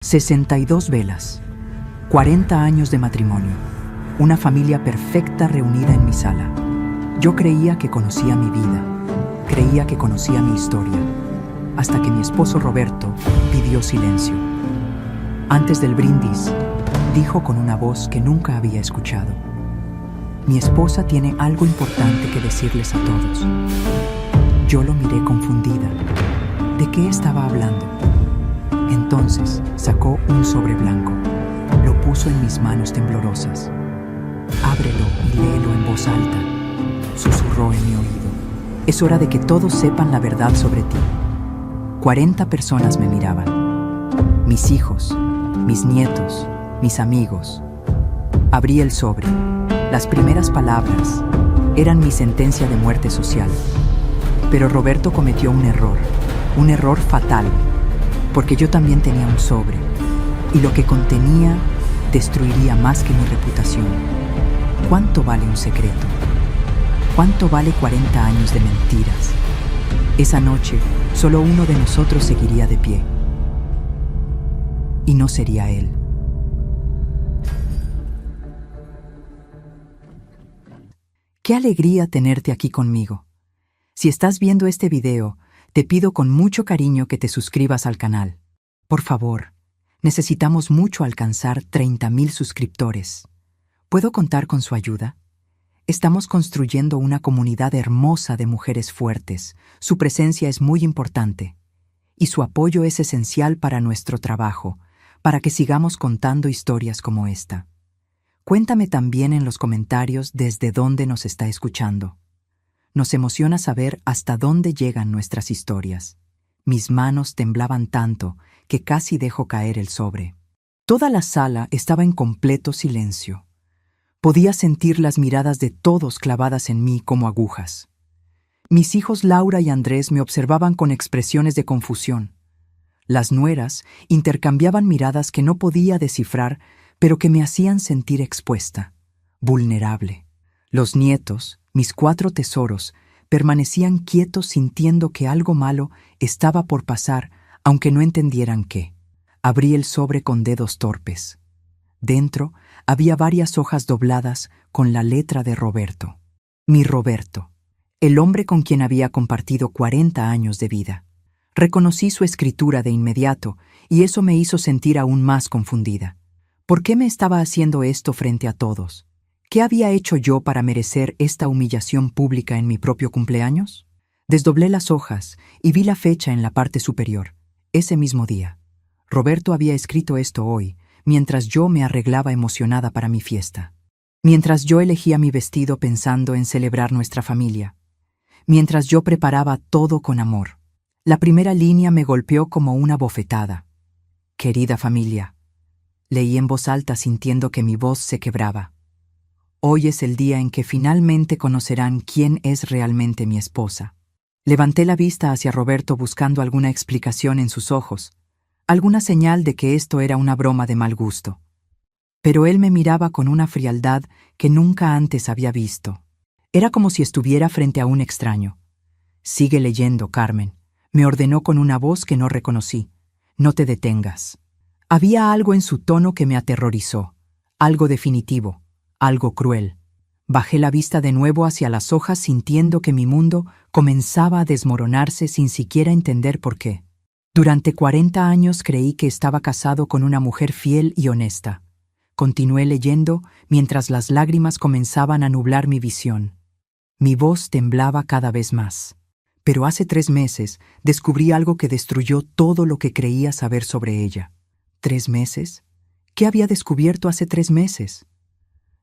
62 velas, 40 años de matrimonio, una familia perfecta reunida en mi sala. Yo creía que conocía mi vida, creía que conocía mi historia, hasta que mi esposo Roberto pidió silencio. Antes del brindis, dijo con una voz que nunca había escuchado: mi esposa tiene algo importante que decirles a todos. Yo lo miré confundida. ¿De qué estaba hablando? Entonces sacó un sobre blanco, lo puso en mis manos temblorosas. Ábrelo y léelo en voz alta, susurró en mi oído. Es hora de que todos sepan la verdad sobre ti. 40 personas me miraban. Mis hijos, mis nietos, mis amigos. Abrí el sobre. Las primeras palabras eran mi sentencia de muerte social. Pero Roberto cometió un error fatal, porque yo también tenía un sobre, y lo que contenía destruiría más que mi reputación. ¿Cuánto vale un secreto? ¿Cuánto vale 40 años de mentiras? Esa noche, solo uno de nosotros seguiría de pie. Y no sería él. Qué alegría tenerte aquí conmigo. Si estás viendo este video, te pido con mucho cariño que te suscribas al canal. Por favor, necesitamos mucho alcanzar 30,000 suscriptores. ¿Puedo contar con su ayuda? Estamos construyendo una comunidad hermosa de mujeres fuertes. Su presencia es muy importante. Y su apoyo es esencial para nuestro trabajo, para que sigamos contando historias como esta. Cuéntame también en los comentarios desde dónde nos está escuchando. Nos emociona saber hasta dónde llegan nuestras historias. Mis manos temblaban tanto que casi dejo caer el sobre. Toda la sala estaba en completo silencio. Podía sentir las miradas de todos clavadas en mí como agujas. Mis hijos Laura y Andrés me observaban con expresiones de confusión. Las nueras intercambiaban miradas que no podía descifrar, pero que me hacían sentir expuesta, vulnerable. Los nietos, mis 4 tesoros, permanecían quietos sintiendo que algo malo estaba por pasar, aunque no entendieran qué. Abrí el sobre con dedos torpes. Dentro había varias hojas dobladas con la letra de Roberto. Mi Roberto, el hombre con quien había compartido 40 años de vida. Reconocí su escritura de inmediato y eso me hizo sentir aún más confundida. ¿Por qué me estaba haciendo esto frente a todos? ¿Qué había hecho yo para merecer esta humillación pública en mi propio cumpleaños? Desdoblé las hojas y vi la fecha en la parte superior. Ese mismo día. Roberto había escrito esto hoy, mientras yo me arreglaba emocionada para mi fiesta. Mientras yo elegía mi vestido pensando en celebrar nuestra familia. Mientras yo preparaba todo con amor. La primera línea me golpeó como una bofetada. Querida familia. Leí en voz alta sintiendo que mi voz se quebraba. Hoy es el día en que finalmente conocerán quién es realmente mi esposa. Levanté la vista hacia Roberto buscando alguna explicación en sus ojos, alguna señal de que esto era una broma de mal gusto. Pero él me miraba con una frialdad que nunca antes había visto. Era como si estuviera frente a un extraño. Sigue leyendo, Carmen, me ordenó con una voz que no reconocí. No te detengas. Había algo en su tono que me aterrorizó, algo definitivo. Algo cruel. Bajé la vista de nuevo hacia las hojas sintiendo que mi mundo comenzaba a desmoronarse sin siquiera entender por qué. Durante 40 años creí que estaba casado con una mujer fiel y honesta. Continué leyendo mientras las lágrimas comenzaban a nublar mi visión. Mi voz temblaba cada vez más. Pero hace 3 meses descubrí algo que destruyó todo lo que creía saber sobre ella. ¿3 meses? ¿Qué había descubierto hace 3 meses?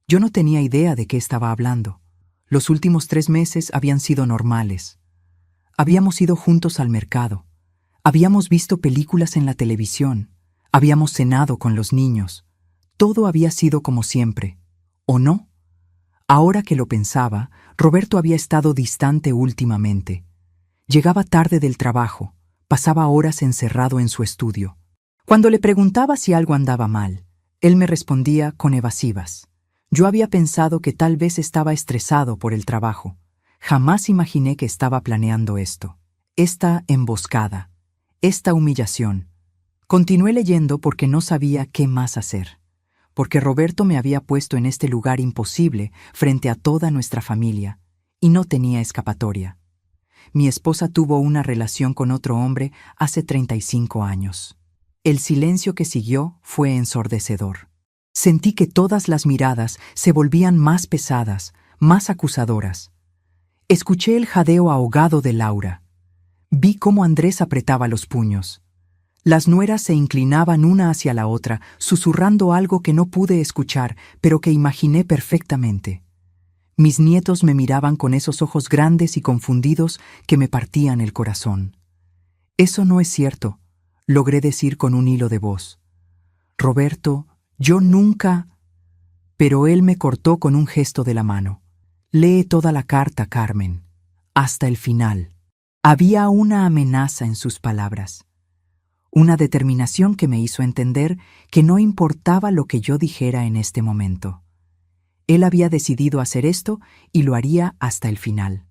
Yo no tenía idea de qué estaba hablando. Los últimos 3 meses habían sido normales. Habíamos ido juntos al mercado. Habíamos visto películas en la televisión. Habíamos cenado con los niños. Todo había sido como siempre. ¿O no? Ahora que lo pensaba, Roberto había estado distante últimamente. Llegaba tarde del trabajo. Pasaba horas encerrado en su estudio. Cuando le preguntaba si algo andaba mal, él me respondía con evasivas. Yo había pensado que tal vez estaba estresado por el trabajo. Jamás imaginé que estaba planeando esto. Esta emboscada. Esta humillación. Continué leyendo porque no sabía qué más hacer, porque Roberto me había puesto en este lugar imposible frente a toda nuestra familia, y no tenía escapatoria. Mi esposa tuvo una relación con otro hombre hace 35 años. El silencio que siguió fue ensordecedor. Sentí que todas las miradas se volvían más pesadas, más acusadoras. Escuché el jadeo ahogado de Laura. Vi cómo Andrés apretaba los puños. Las nueras se inclinaban una hacia la otra, susurrando algo que no pude escuchar, pero que imaginé perfectamente. Mis nietos me miraban con esos ojos grandes y confundidos que me partían el corazón. «Eso no es cierto», logré decir con un hilo de voz. «Roberto, yo nunca...» Pero él me cortó con un gesto de la mano. «Lee toda la carta, Carmen. Hasta el final». Había una amenaza en sus palabras. Una determinación que me hizo entender que no importaba lo que yo dijera en este momento. Él había decidido hacer esto y lo haría hasta el final.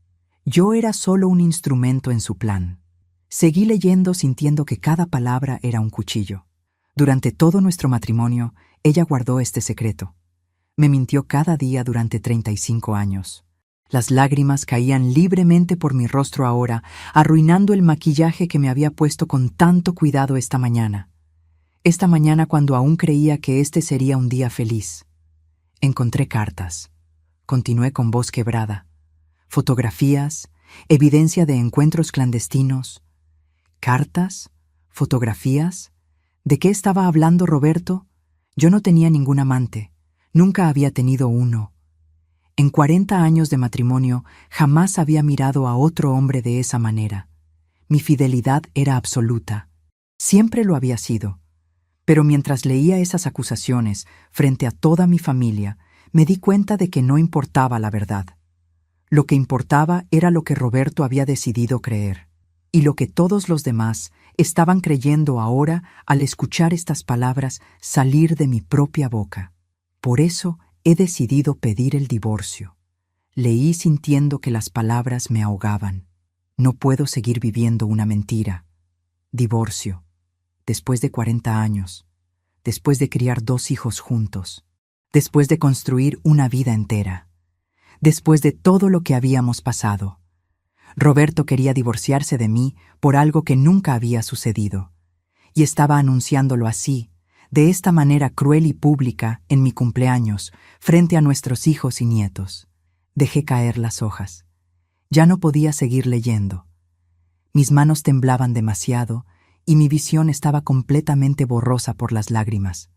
Yo era solo un instrumento en su plan. Seguí leyendo sintiendo que cada palabra era un cuchillo. Durante todo nuestro matrimonio, ella guardó este secreto. Me mintió cada día durante 35 años. Las lágrimas caían libremente por mi rostro ahora, arruinando el maquillaje que me había puesto con tanto cuidado esta mañana. Esta mañana cuando aún creía que este sería un día feliz. Encontré cartas. Continué con voz quebrada. Fotografías, evidencia de encuentros clandestinos. ¿Cartas? ¿Fotografías? ¿De qué estaba hablando Roberto? Yo no tenía ningún amante. Nunca había tenido uno. En 40 años de matrimonio jamás había mirado a otro hombre de esa manera. Mi fidelidad era absoluta. Siempre lo había sido. Pero mientras leía esas acusaciones frente a toda mi familia, me di cuenta de que no importaba la verdad. Lo que importaba era lo que Roberto había decidido creer, y lo que todos los demás estaban creyendo ahora al escuchar estas palabras salir de mi propia boca. Por eso he decidido pedir el divorcio. Leí sintiendo que las palabras me ahogaban. No puedo seguir viviendo una mentira. Divorcio. Después de 40 años. Después de criar 2 hijos juntos. Después de construir una vida entera. Después de todo lo que habíamos pasado. Roberto quería divorciarse de mí por algo que nunca había sucedido. Y estaba anunciándolo así, de esta manera cruel y pública, en mi cumpleaños, frente a nuestros hijos y nietos. Dejé caer las hojas. Ya no podía seguir leyendo. Mis manos temblaban demasiado y mi visión estaba completamente borrosa por las lágrimas.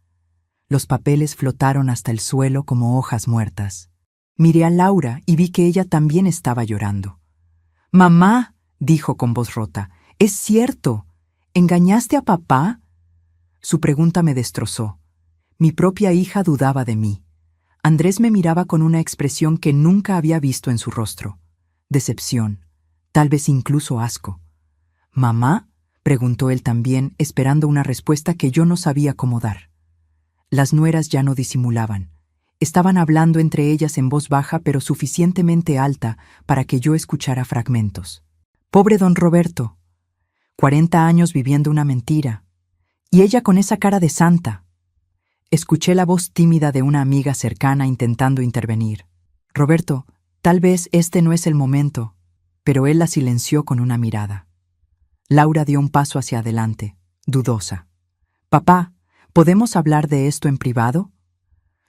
Los papeles flotaron hasta el suelo como hojas muertas. Miré a Laura y vi que ella también estaba llorando. «Mamá», dijo con voz rota, «es cierto. ¿Engañaste a papá?» Su pregunta me destrozó. Mi propia hija dudaba de mí. Andrés me miraba con una expresión que nunca había visto en su rostro. Decepción, tal vez incluso asco. «¿Mamá?», preguntó él también, esperando una respuesta que yo no sabía cómo dar. Las nueras ya no disimulaban. Estaban hablando entre ellas en voz baja pero suficientemente alta para que yo escuchara fragmentos. «Pobre don Roberto. 40 años viviendo una mentira. Y ella con esa cara de santa». Escuché la voz tímida de una amiga cercana intentando intervenir. «Roberto, tal vez este no es el momento», pero él la silenció con una mirada. Laura dio un paso hacia adelante, dudosa. «Papá, ¿podemos hablar de esto en privado?»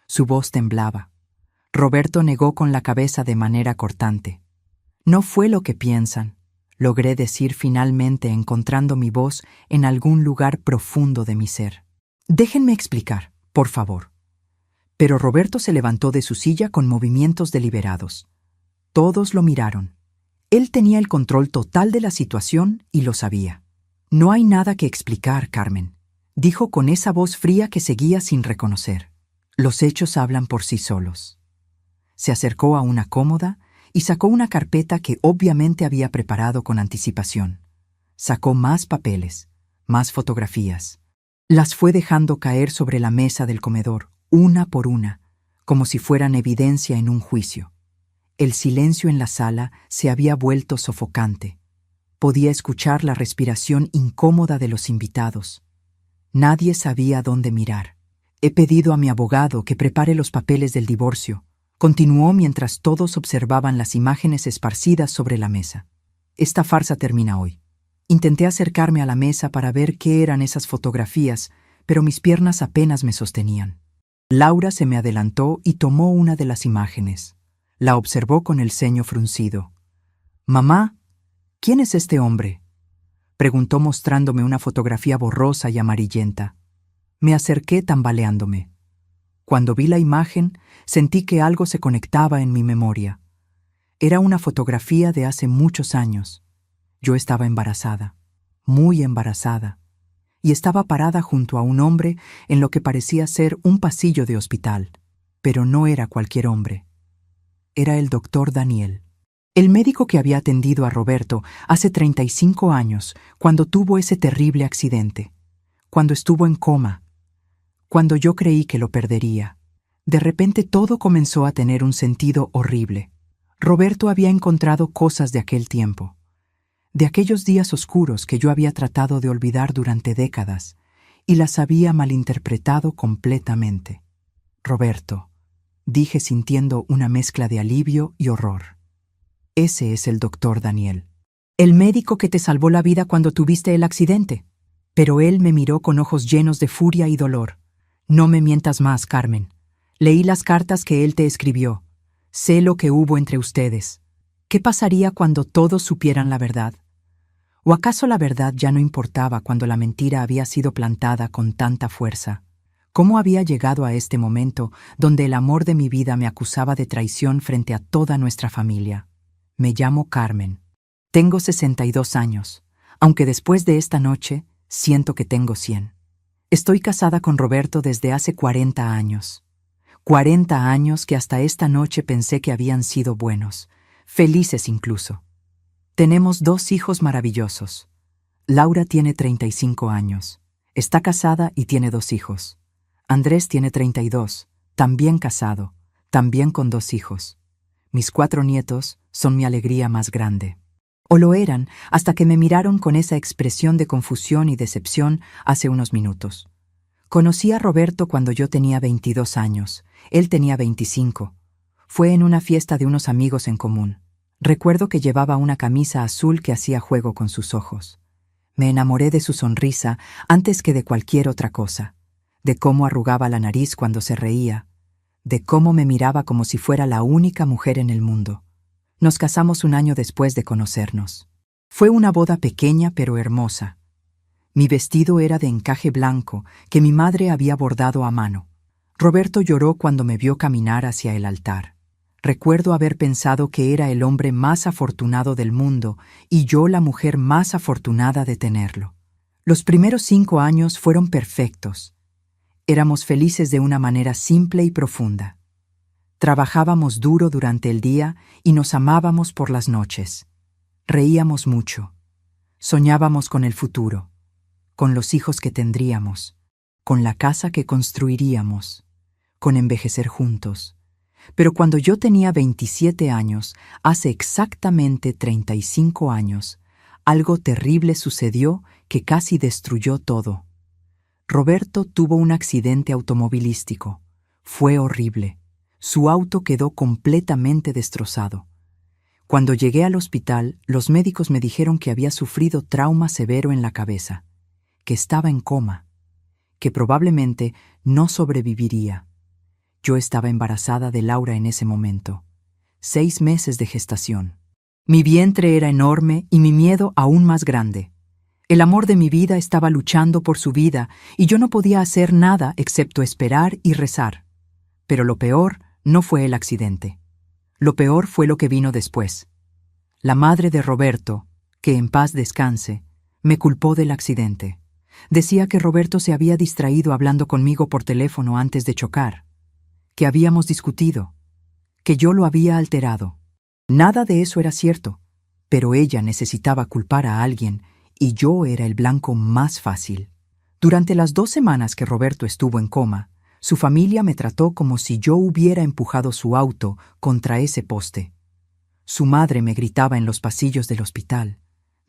Su voz temblaba. Roberto negó con la cabeza de manera cortante. «No fue lo que piensan», logré decir finalmente encontrando mi voz en algún lugar profundo de mi ser. «Déjenme explicar, por favor». Pero Roberto se levantó de su silla con movimientos deliberados. Todos lo miraron. Él tenía el control total de la situación y lo sabía. «No hay nada que explicar, Carmen», dijo con esa voz fría que seguía sin reconocer. «Los hechos hablan por sí solos». Se acercó a una cómoda y sacó una carpeta que obviamente había preparado con anticipación. Sacó más papeles, más fotografías. Las fue dejando caer sobre la mesa del comedor, una por una, como si fueran evidencia en un juicio. El silencio en la sala se había vuelto sofocante. Podía escuchar la respiración incómoda de los invitados. Nadie sabía dónde mirar. He pedido a mi abogado que prepare los papeles del divorcio. Continuó mientras todos observaban las imágenes esparcidas sobre la mesa. Esta farsa termina hoy. Intenté acercarme a la mesa para ver qué eran esas fotografías, pero mis piernas apenas me sostenían. Laura se me adelantó y tomó una de las imágenes. La observó con el ceño fruncido. «Mamá, ¿quién es este hombre?», preguntó mostrándome una fotografía borrosa y amarillenta. Me acerqué tambaleándome. Cuando vi la imagen, sentí que algo se conectaba en mi memoria. Era una fotografía de hace muchos años. Yo estaba embarazada, muy embarazada, y estaba parada junto a un hombre en lo que parecía ser un pasillo de hospital. Pero no era cualquier hombre. Era el doctor Daniel, el médico que había atendido a Roberto hace 35 años, cuando tuvo ese terrible accidente, cuando estuvo en coma, cuando yo creí que lo perdería. De repente todo comenzó a tener un sentido horrible. Roberto había encontrado cosas de aquel tiempo, de aquellos días oscuros que yo había tratado de olvidar durante décadas, y las había malinterpretado completamente. «Roberto», dije sintiendo una mezcla de alivio y horror. «Ese es el doctor Daniel, el médico que te salvó la vida cuando tuviste el accidente». Pero él me miró con ojos llenos de furia y dolor. «No me mientas más, Carmen. Leí las cartas que él te escribió. Sé lo que hubo entre ustedes. ¿Qué pasaría cuando todos supieran la verdad? ¿O acaso la verdad ya no importaba cuando la mentira había sido plantada con tanta fuerza? ¿Cómo había llegado a este momento donde el amor de mi vida me acusaba de traición frente a toda nuestra familia? Me llamo Carmen. Tengo 62 años, aunque después de esta noche siento que tengo 100. Estoy casada con Roberto desde hace 40 años. 40 años que hasta esta noche pensé que habían sido buenos, felices incluso. Tenemos 2 hijos maravillosos. Laura tiene 35 años. Está casada y tiene 2 hijos. Andrés tiene 32, también casado, también con 2 hijos. Mis 4 nietos son mi alegría más grande. O lo eran hasta que me miraron con esa expresión de confusión y decepción hace unos minutos. Conocí a Roberto cuando yo tenía 22 años. Él tenía 25. Fue en una fiesta de unos amigos en común. Recuerdo que llevaba una camisa azul que hacía juego con sus ojos. Me enamoré de su sonrisa antes que de cualquier otra cosa, de cómo arrugaba la nariz cuando se reía, de cómo me miraba como si fuera la única mujer en el mundo. Nos casamos un año después de conocernos. Fue una boda pequeña pero hermosa. Mi vestido era de encaje blanco que mi madre había bordado a mano. Roberto lloró cuando me vio caminar hacia el altar. Recuerdo haber pensado que era el hombre más afortunado del mundo y yo la mujer más afortunada de tenerlo. Los primeros 5 años fueron perfectos. Éramos felices de una manera simple y profunda. Trabajábamos duro durante el día y nos amábamos por las noches. Reíamos mucho. Soñábamos con el futuro, con los hijos que tendríamos, con la casa que construiríamos, con envejecer juntos. Pero cuando yo tenía 27 años, hace exactamente 35 años, algo terrible sucedió que casi destruyó todo. Roberto tuvo un accidente automovilístico. Fue horrible. Su auto quedó completamente destrozado. Cuando llegué al hospital, los médicos me dijeron que había sufrido trauma severo en la cabeza, que estaba en coma, que probablemente no sobreviviría. Yo estaba embarazada de Laura en ese momento. 6 meses de gestación. Mi vientre era enorme y mi miedo aún más grande. El amor de mi vida estaba luchando por su vida y yo no podía hacer nada excepto esperar y rezar. Pero lo peor no fue el accidente. Lo peor fue lo que vino después. La madre de Roberto, que en paz descanse, me culpó del accidente. Decía que Roberto se había distraído hablando conmigo por teléfono antes de chocar, que habíamos discutido, que yo lo había alterado. Nada de eso era cierto, pero ella necesitaba culpar a alguien y yo era el blanco más fácil. Durante las 2 semanas que Roberto estuvo en coma, su familia me trató como si yo hubiera empujado su auto contra ese poste. Su madre me gritaba en los pasillos del hospital.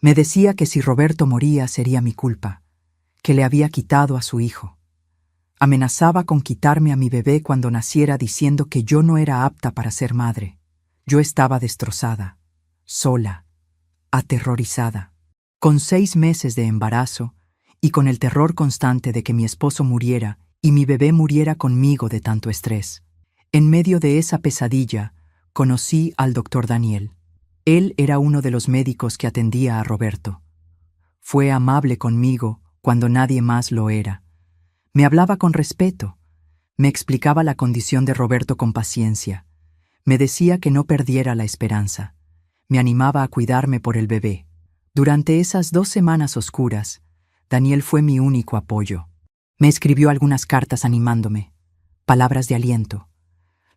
Me decía que si Roberto moría sería mi culpa, que le había quitado a su hijo. Amenazaba con quitarme a mi bebé cuando naciera diciendo que yo no era apta para ser madre. Yo estaba destrozada, sola, aterrorizada, con 6 meses de embarazo y con el terror constante de que mi esposo muriera y mi bebé muriera conmigo de tanto estrés. En medio de esa pesadilla, conocí al doctor Daniel. Él era uno de los médicos que atendía a Roberto. Fue amable conmigo cuando nadie más lo era. Me hablaba con respeto. Me explicaba la condición de Roberto con paciencia. Me decía que no perdiera la esperanza. Me animaba a cuidarme por el bebé. Durante esas 2 semanas oscuras, Daniel fue mi único apoyo. Me escribió algunas cartas animándome, palabras de aliento,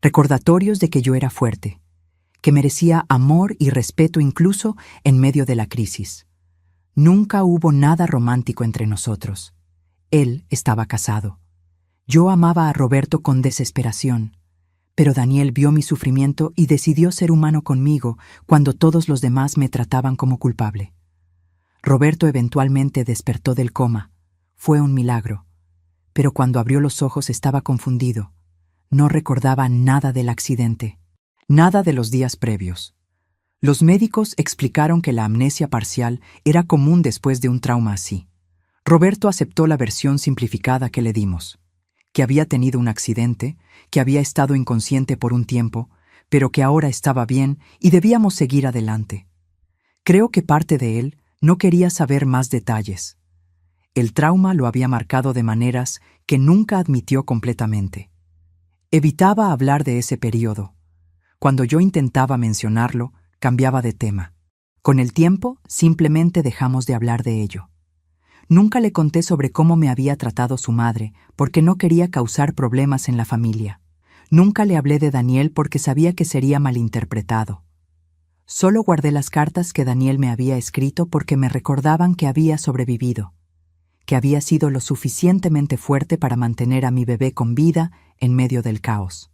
recordatorios de que yo era fuerte, que merecía amor y respeto incluso en medio de la crisis. Nunca hubo nada romántico entre nosotros. Él estaba casado. Yo amaba a Roberto con desesperación, pero Daniel vio mi sufrimiento y decidió ser humano conmigo cuando todos los demás me trataban como culpable. Roberto eventualmente despertó del coma. Fue un milagro. Pero cuando abrió los ojos estaba confundido. No recordaba nada del accidente, nada de los días previos. Los médicos explicaron que la amnesia parcial era común después de un trauma así. Roberto aceptó la versión simplificada que le dimos, que había tenido un accidente, que había estado inconsciente por un tiempo, pero que ahora estaba bien y debíamos seguir adelante. Creo que parte de él no quería saber más detalles. El trauma lo había marcado de maneras que nunca admitió completamente. Evitaba hablar de ese periodo. Cuando yo intentaba mencionarlo, cambiaba de tema. Con el tiempo, simplemente dejamos de hablar de ello. Nunca le conté sobre cómo me había tratado su madre, porque no quería causar problemas en la familia. Nunca le hablé de Daniel porque sabía que sería malinterpretado. Solo guardé las cartas que Daniel me había escrito porque me recordaban que había sobrevivido, que había sido lo suficientemente fuerte para mantener a mi bebé con vida en medio del caos.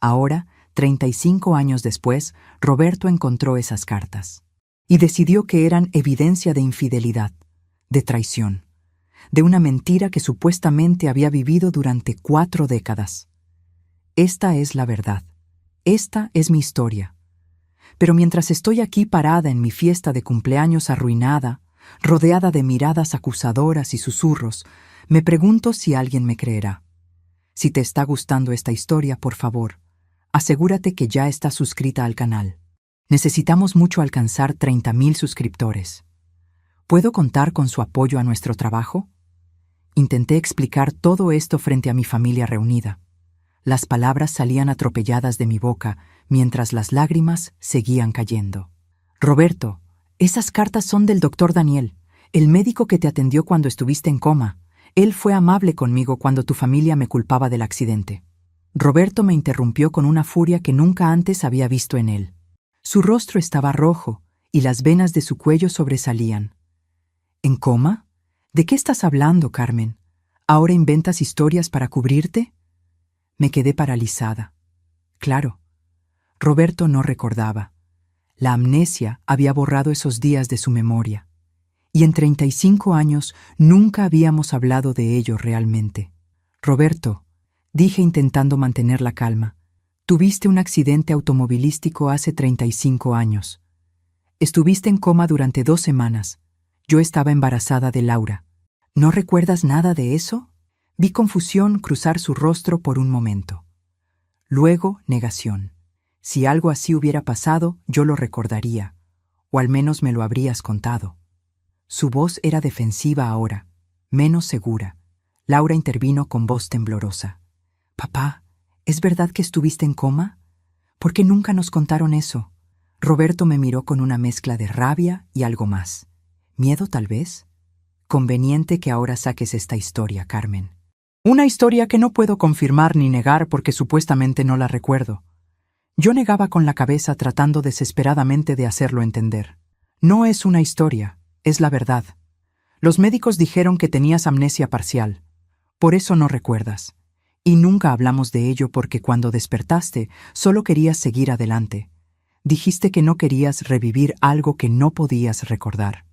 Ahora, 35 años después, Roberto encontró esas cartas y decidió que eran evidencia de infidelidad, de traición, de una mentira que supuestamente había vivido durante 4 décadas. Esta es la verdad. Esta es mi historia. Pero mientras estoy aquí parada en mi fiesta de cumpleaños arruinada, rodeada de miradas acusadoras y susurros, me pregunto si alguien me creerá. Si te está gustando esta historia, por favor, asegúrate que ya estás suscrita al canal. Necesitamos mucho alcanzar 30,000 suscriptores. ¿Puedo contar con su apoyo a nuestro trabajo? Intenté explicar todo esto frente a mi familia reunida. Las palabras salían atropelladas de mi boca mientras las lágrimas seguían cayendo. Roberto, esas cartas son del doctor Daniel, el médico que te atendió cuando estuviste en coma. Él fue amable conmigo cuando tu familia me culpaba del accidente. Roberto me interrumpió con una furia que nunca antes había visto en él. Su rostro estaba rojo y las venas de su cuello sobresalían. ¿En coma? ¿De qué estás hablando, Carmen? ¿Ahora inventas historias para cubrirte? Me quedé paralizada. Claro, Roberto no recordaba. La amnesia había borrado esos días de su memoria. Y en 35 años nunca habíamos hablado de ello realmente. Roberto, dije intentando mantener la calma, tuviste un accidente automovilístico hace 35 años. Estuviste en coma durante 2 semanas. Yo estaba embarazada de Laura. ¿No recuerdas nada de eso? Vi confusión cruzar su rostro por un momento. Luego, negación. Si algo así hubiera pasado, yo lo recordaría, o al menos me lo habrías contado. Su voz era defensiva ahora, menos segura. Laura intervino con voz temblorosa. «Papá, ¿es verdad que estuviste en coma? ¿Por qué nunca nos contaron eso?» Roberto me miró con una mezcla de rabia y algo más. ¿Miedo, tal vez? Conveniente que ahora saques esta historia, Carmen. Una historia que no puedo confirmar ni negar porque supuestamente no la recuerdo. Yo negaba con la cabeza tratando desesperadamente de hacerlo entender. No es una historia, es la verdad. Los médicos dijeron que tenías amnesia parcial. Por eso no recuerdas. Y nunca hablamos de ello porque cuando despertaste solo querías seguir adelante. Dijiste que no querías revivir algo que no podías recordar.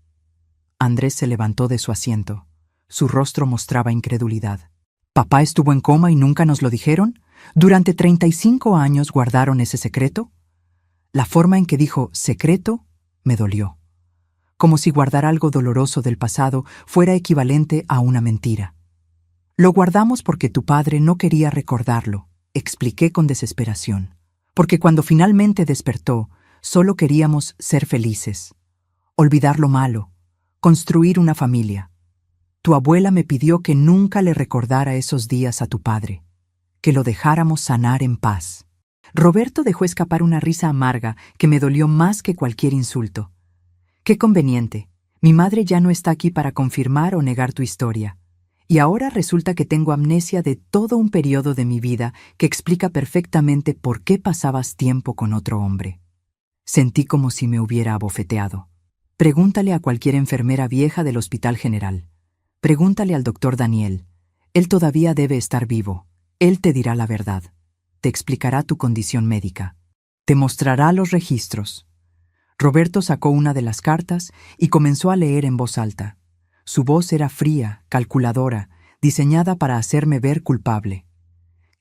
Andrés se levantó de su asiento. Su rostro mostraba incredulidad. ¿Papá estuvo en coma y nunca nos lo dijeron? ¿Durante 35 años guardaron ese secreto? La forma en que dijo secreto me dolió, como si guardar algo doloroso del pasado fuera equivalente a una mentira. Lo guardamos porque tu padre no quería recordarlo, expliqué con desesperación, porque cuando finalmente despertó, solo queríamos ser felices, olvidar lo malo, construir una familia. Tu abuela me pidió que nunca le recordara esos días a tu padre, que lo dejáramos sanar en paz. Roberto dejó escapar una risa amarga que me dolió más que cualquier insulto. Qué conveniente. Mi madre ya no está aquí para confirmar o negar tu historia. Y ahora resulta que tengo amnesia de todo un periodo de mi vida que explica perfectamente por qué pasabas tiempo con otro hombre. Sentí como si me hubiera abofeteado. Pregúntale a cualquier enfermera vieja del Hospital General. Pregúntale al doctor Daniel. Él todavía debe estar vivo. Él te dirá la verdad. Te explicará tu condición médica. Te mostrará los registros. Roberto sacó una de las cartas y comenzó a leer en voz alta. Su voz era fría, calculadora, diseñada para hacerme ver culpable.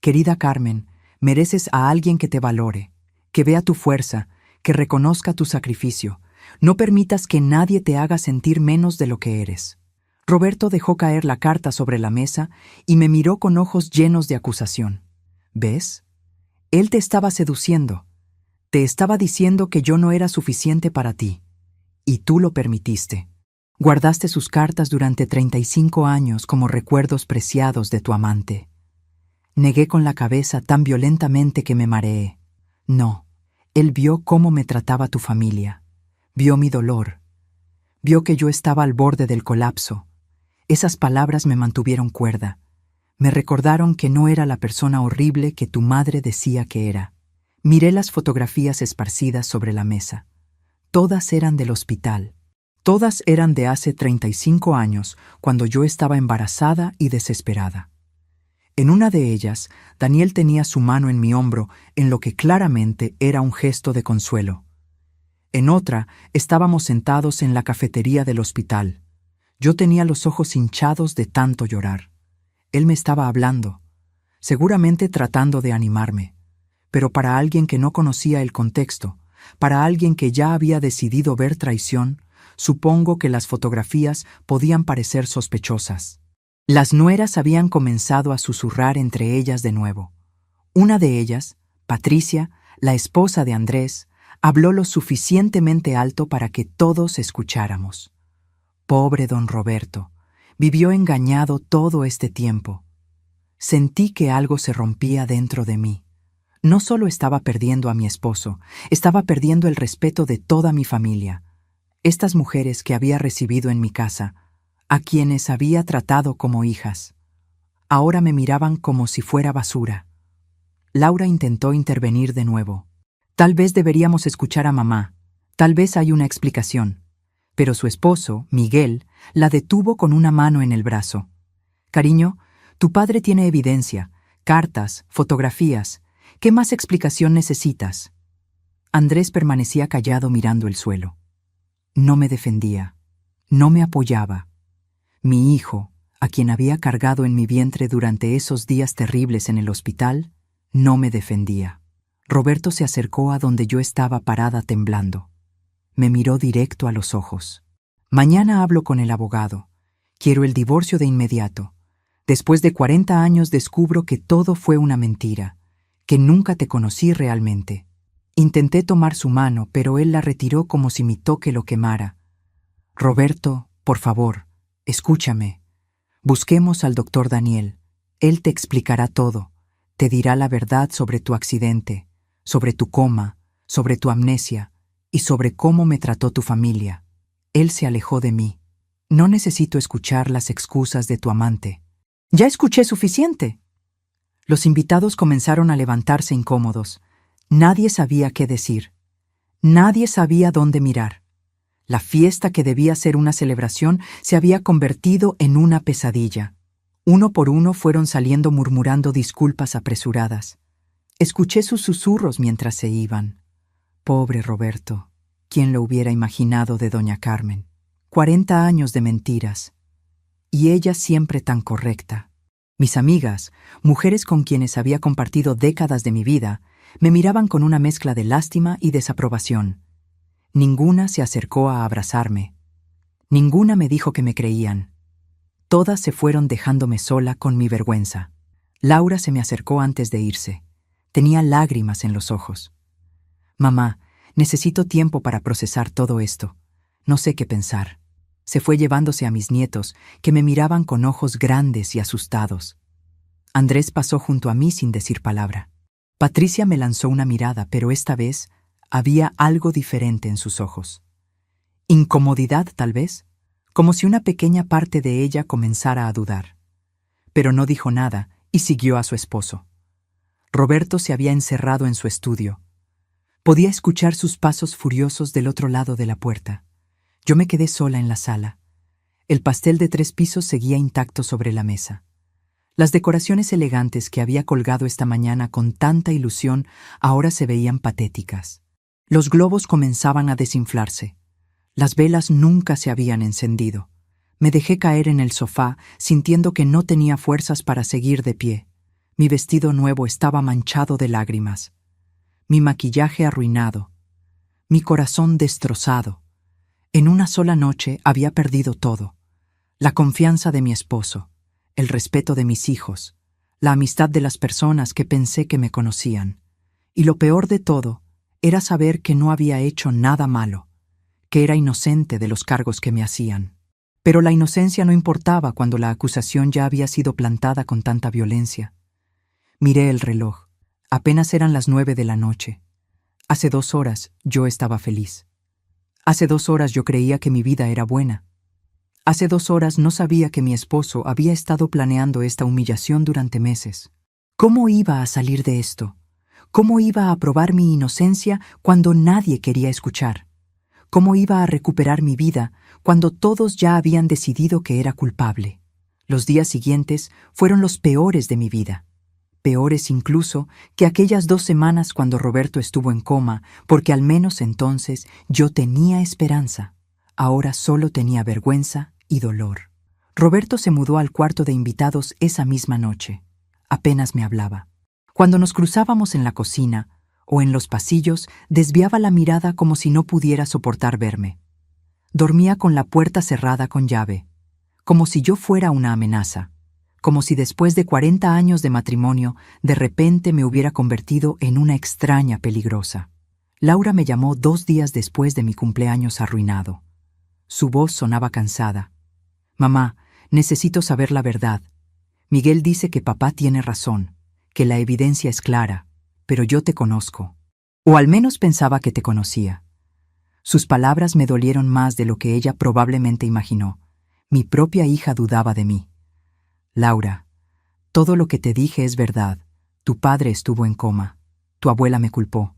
Querida Carmen, mereces a alguien que te valore, que vea tu fuerza, que reconozca tu sacrificio. No permitas que nadie te haga sentir menos de lo que eres. Roberto dejó caer la carta sobre la mesa y me miró con ojos llenos de acusación. ¿Ves? Él te estaba seduciendo. Te estaba diciendo que yo no era suficiente para ti. Y tú lo permitiste. Guardaste sus cartas durante 35 años como recuerdos preciados de tu amante. Negué con la cabeza tan violentamente que me mareé. No, él vio cómo me trataba tu familia. Vio mi dolor. Vio que yo estaba al borde del colapso. Esas palabras me mantuvieron cuerda. Me recordaron que no era la persona horrible que tu madre decía que era. Miré las fotografías esparcidas sobre la mesa. Todas eran del hospital. Todas eran de hace 35 años, cuando yo estaba embarazada y desesperada. En una de ellas, Daniel tenía su mano en mi hombro, en lo que claramente era un gesto de consuelo. En otra, estábamos sentados en la cafetería del hospital. Yo tenía los ojos hinchados de tanto llorar. Él me estaba hablando, seguramente tratando de animarme, pero para alguien que no conocía el contexto, para alguien que ya había decidido ver traición, supongo que las fotografías podían parecer sospechosas. Las nueras habían comenzado a susurrar entre ellas de nuevo. Una de ellas, Patricia, la esposa de Andrés, habló lo suficientemente alto para que todos escucháramos. Pobre don Roberto, vivió engañado todo este tiempo. Sentí que algo se rompía dentro de mí. No solo estaba perdiendo a mi esposo, estaba perdiendo el respeto de toda mi familia. Estas mujeres que había recibido en mi casa, a quienes había tratado como hijas, ahora me miraban como si fuera basura. Laura intentó intervenir de nuevo. Tal vez deberíamos escuchar a mamá. Tal vez hay una explicación. Pero su esposo, Miguel, la detuvo con una mano en el brazo. Cariño, tu padre tiene evidencia, cartas, fotografías. ¿Qué más explicación necesitas? Andrés permanecía callado mirando el suelo. No me defendía, no me apoyaba. Mi hijo, a quien había cargado en mi vientre durante esos días terribles en el hospital, no me defendía. Roberto se acercó a donde yo estaba parada temblando. Me miró directo a los ojos. Mañana hablo con el abogado. Quiero el divorcio de inmediato. Después de 40 años descubro que todo fue una mentira, que nunca te conocí realmente. Intenté tomar su mano, pero él la retiró como si mi toque lo quemara. Roberto, por favor, escúchame. Busquemos al doctor Daniel. Él te explicará todo. Te dirá la verdad sobre tu accidente, sobre tu coma, sobre tu amnesia y sobre cómo me trató tu familia. Él se alejó de mí. No necesito escuchar las excusas de tu amante. Ya escuché suficiente. Los invitados comenzaron a levantarse incómodos. Nadie sabía qué decir. Nadie sabía dónde mirar. La fiesta que debía ser una celebración se había convertido en una pesadilla. Uno por uno fueron saliendo murmurando disculpas apresuradas. Escuché sus susurros mientras se iban. Pobre Roberto, ¿quién lo hubiera imaginado de doña Carmen? 40 años de mentiras. Y ella siempre tan correcta. Mis amigas, mujeres con quienes había compartido décadas de mi vida, me miraban con una mezcla de lástima y desaprobación. Ninguna se acercó a abrazarme. Ninguna me dijo que me creían. Todas se fueron dejándome sola con mi vergüenza. Laura se me acercó antes de irse. Tenía lágrimas en los ojos. Mamá, necesito tiempo para procesar todo esto. No sé qué pensar. Se fue llevándose a mis nietos, que me miraban con ojos grandes y asustados. Andrés pasó junto a mí sin decir palabra. Patricia me lanzó una mirada, pero esta vez había algo diferente en sus ojos. Incomodidad, tal vez, como si una pequeña parte de ella comenzara a dudar. Pero no dijo nada y siguió a su esposo. Roberto se había encerrado en su estudio. Podía escuchar sus pasos furiosos del otro lado de la puerta. Yo me quedé sola en la sala. El pastel de 3 pisos seguía intacto sobre la mesa. Las decoraciones elegantes que había colgado esta mañana con tanta ilusión ahora se veían patéticas. Los globos comenzaban a desinflarse. Las velas nunca se habían encendido. Me dejé caer en el sofá, sintiendo que no tenía fuerzas para seguir de pie. Mi vestido nuevo estaba manchado de lágrimas. Mi maquillaje arruinado. Mi corazón destrozado. En una sola noche había perdido todo. La confianza de mi esposo, el respeto de mis hijos, la amistad de las personas que pensé que me conocían. Y lo peor de todo era saber que no había hecho nada malo, que era inocente de los cargos que me hacían. Pero la inocencia no importaba cuando la acusación ya había sido plantada con tanta violencia. Miré el reloj. Apenas eran las 9 de la noche. Hace 2 horas yo estaba feliz. Hace 2 horas yo creía que mi vida era buena. Hace 2 horas no sabía que mi esposo había estado planeando esta humillación durante meses. ¿Cómo iba a salir de esto? ¿Cómo iba a probar mi inocencia cuando nadie quería escuchar? ¿Cómo iba a recuperar mi vida cuando todos ya habían decidido que era culpable? Los días siguientes fueron los peores de mi vida. Peores incluso que aquellas 2 semanas cuando Roberto estuvo en coma, porque al menos entonces yo tenía esperanza. Ahora solo tenía vergüenza y dolor. Roberto se mudó al cuarto de invitados esa misma noche. Apenas me hablaba. Cuando nos cruzábamos en la cocina o en los pasillos, desviaba la mirada como si no pudiera soportar verme. Dormía con la puerta cerrada con llave, como si yo fuera una amenaza, como si después de 40 años de matrimonio, de repente me hubiera convertido en una extraña peligrosa. Laura me llamó 2 días después de mi cumpleaños arruinado. Su voz sonaba cansada. «Mamá, necesito saber la verdad. Miguel dice que papá tiene razón, que la evidencia es clara, pero yo te conozco. O al menos pensaba que te conocía». Sus palabras me dolieron más de lo que ella probablemente imaginó. Mi propia hija dudaba de mí. «Laura, todo lo que te dije es verdad. Tu padre estuvo en coma. Tu abuela me culpó.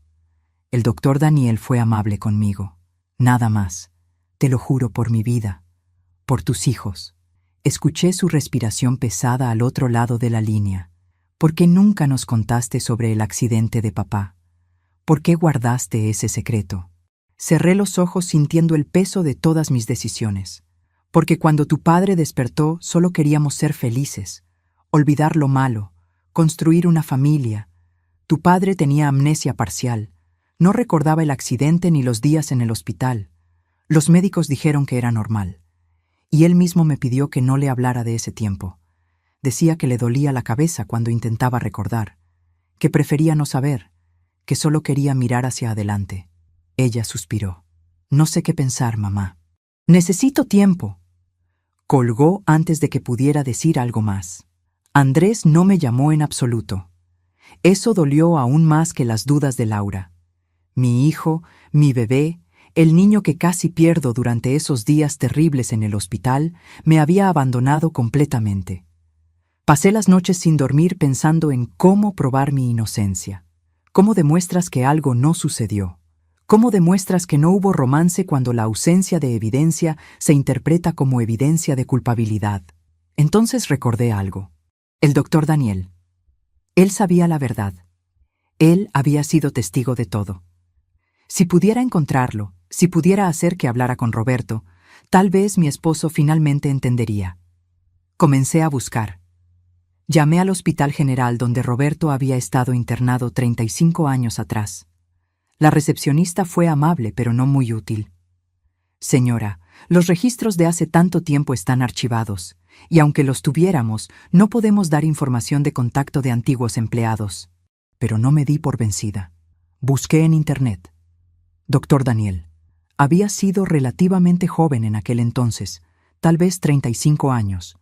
El doctor Daniel fue amable conmigo. Nada más. Te lo juro por mi vida. Por tus hijos». Escuché su respiración pesada al otro lado de la línea. ¿Por qué nunca nos contaste sobre el accidente de papá? ¿Por qué guardaste ese secreto? Cerré los ojos sintiendo el peso de todas mis decisiones. Porque cuando tu padre despertó solo queríamos ser felices, olvidar lo malo, construir una familia. Tu padre tenía amnesia parcial. No recordaba el accidente ni los días en el hospital. Los médicos dijeron que era normal. Y él mismo me pidió que no le hablara de ese tiempo. Decía que le dolía la cabeza cuando intentaba recordar, que prefería no saber, que solo quería mirar hacia adelante. Ella suspiró. «No sé qué pensar, mamá. Necesito tiempo». Colgó antes de que pudiera decir algo más. Andrés no me llamó en absoluto. Eso dolió aún más que las dudas de Laura. Mi hijo, mi bebé, el niño que casi pierdo durante esos días terribles en el hospital, me había abandonado completamente. Pasé las noches sin dormir pensando en cómo probar mi inocencia. ¿Cómo demuestras que algo no sucedió? ¿Cómo demuestras que no hubo romance cuando la ausencia de evidencia se interpreta como evidencia de culpabilidad? Entonces recordé algo. El doctor Daniel. Él sabía la verdad. Él había sido testigo de todo. Si pudiera encontrarlo, si pudiera hacer que hablara con Roberto, tal vez mi esposo finalmente entendería. Comencé a buscar. Llamé al Hospital General donde Roberto había estado internado 35 años atrás. La recepcionista fue amable, pero no muy útil. Señora, los registros de hace tanto tiempo están archivados, y aunque los tuviéramos, no podemos dar información de contacto de antiguos empleados. Pero no me di por vencida. Busqué en Internet. Dr. Daniel. Había sido relativamente joven en aquel entonces, tal vez 35 años.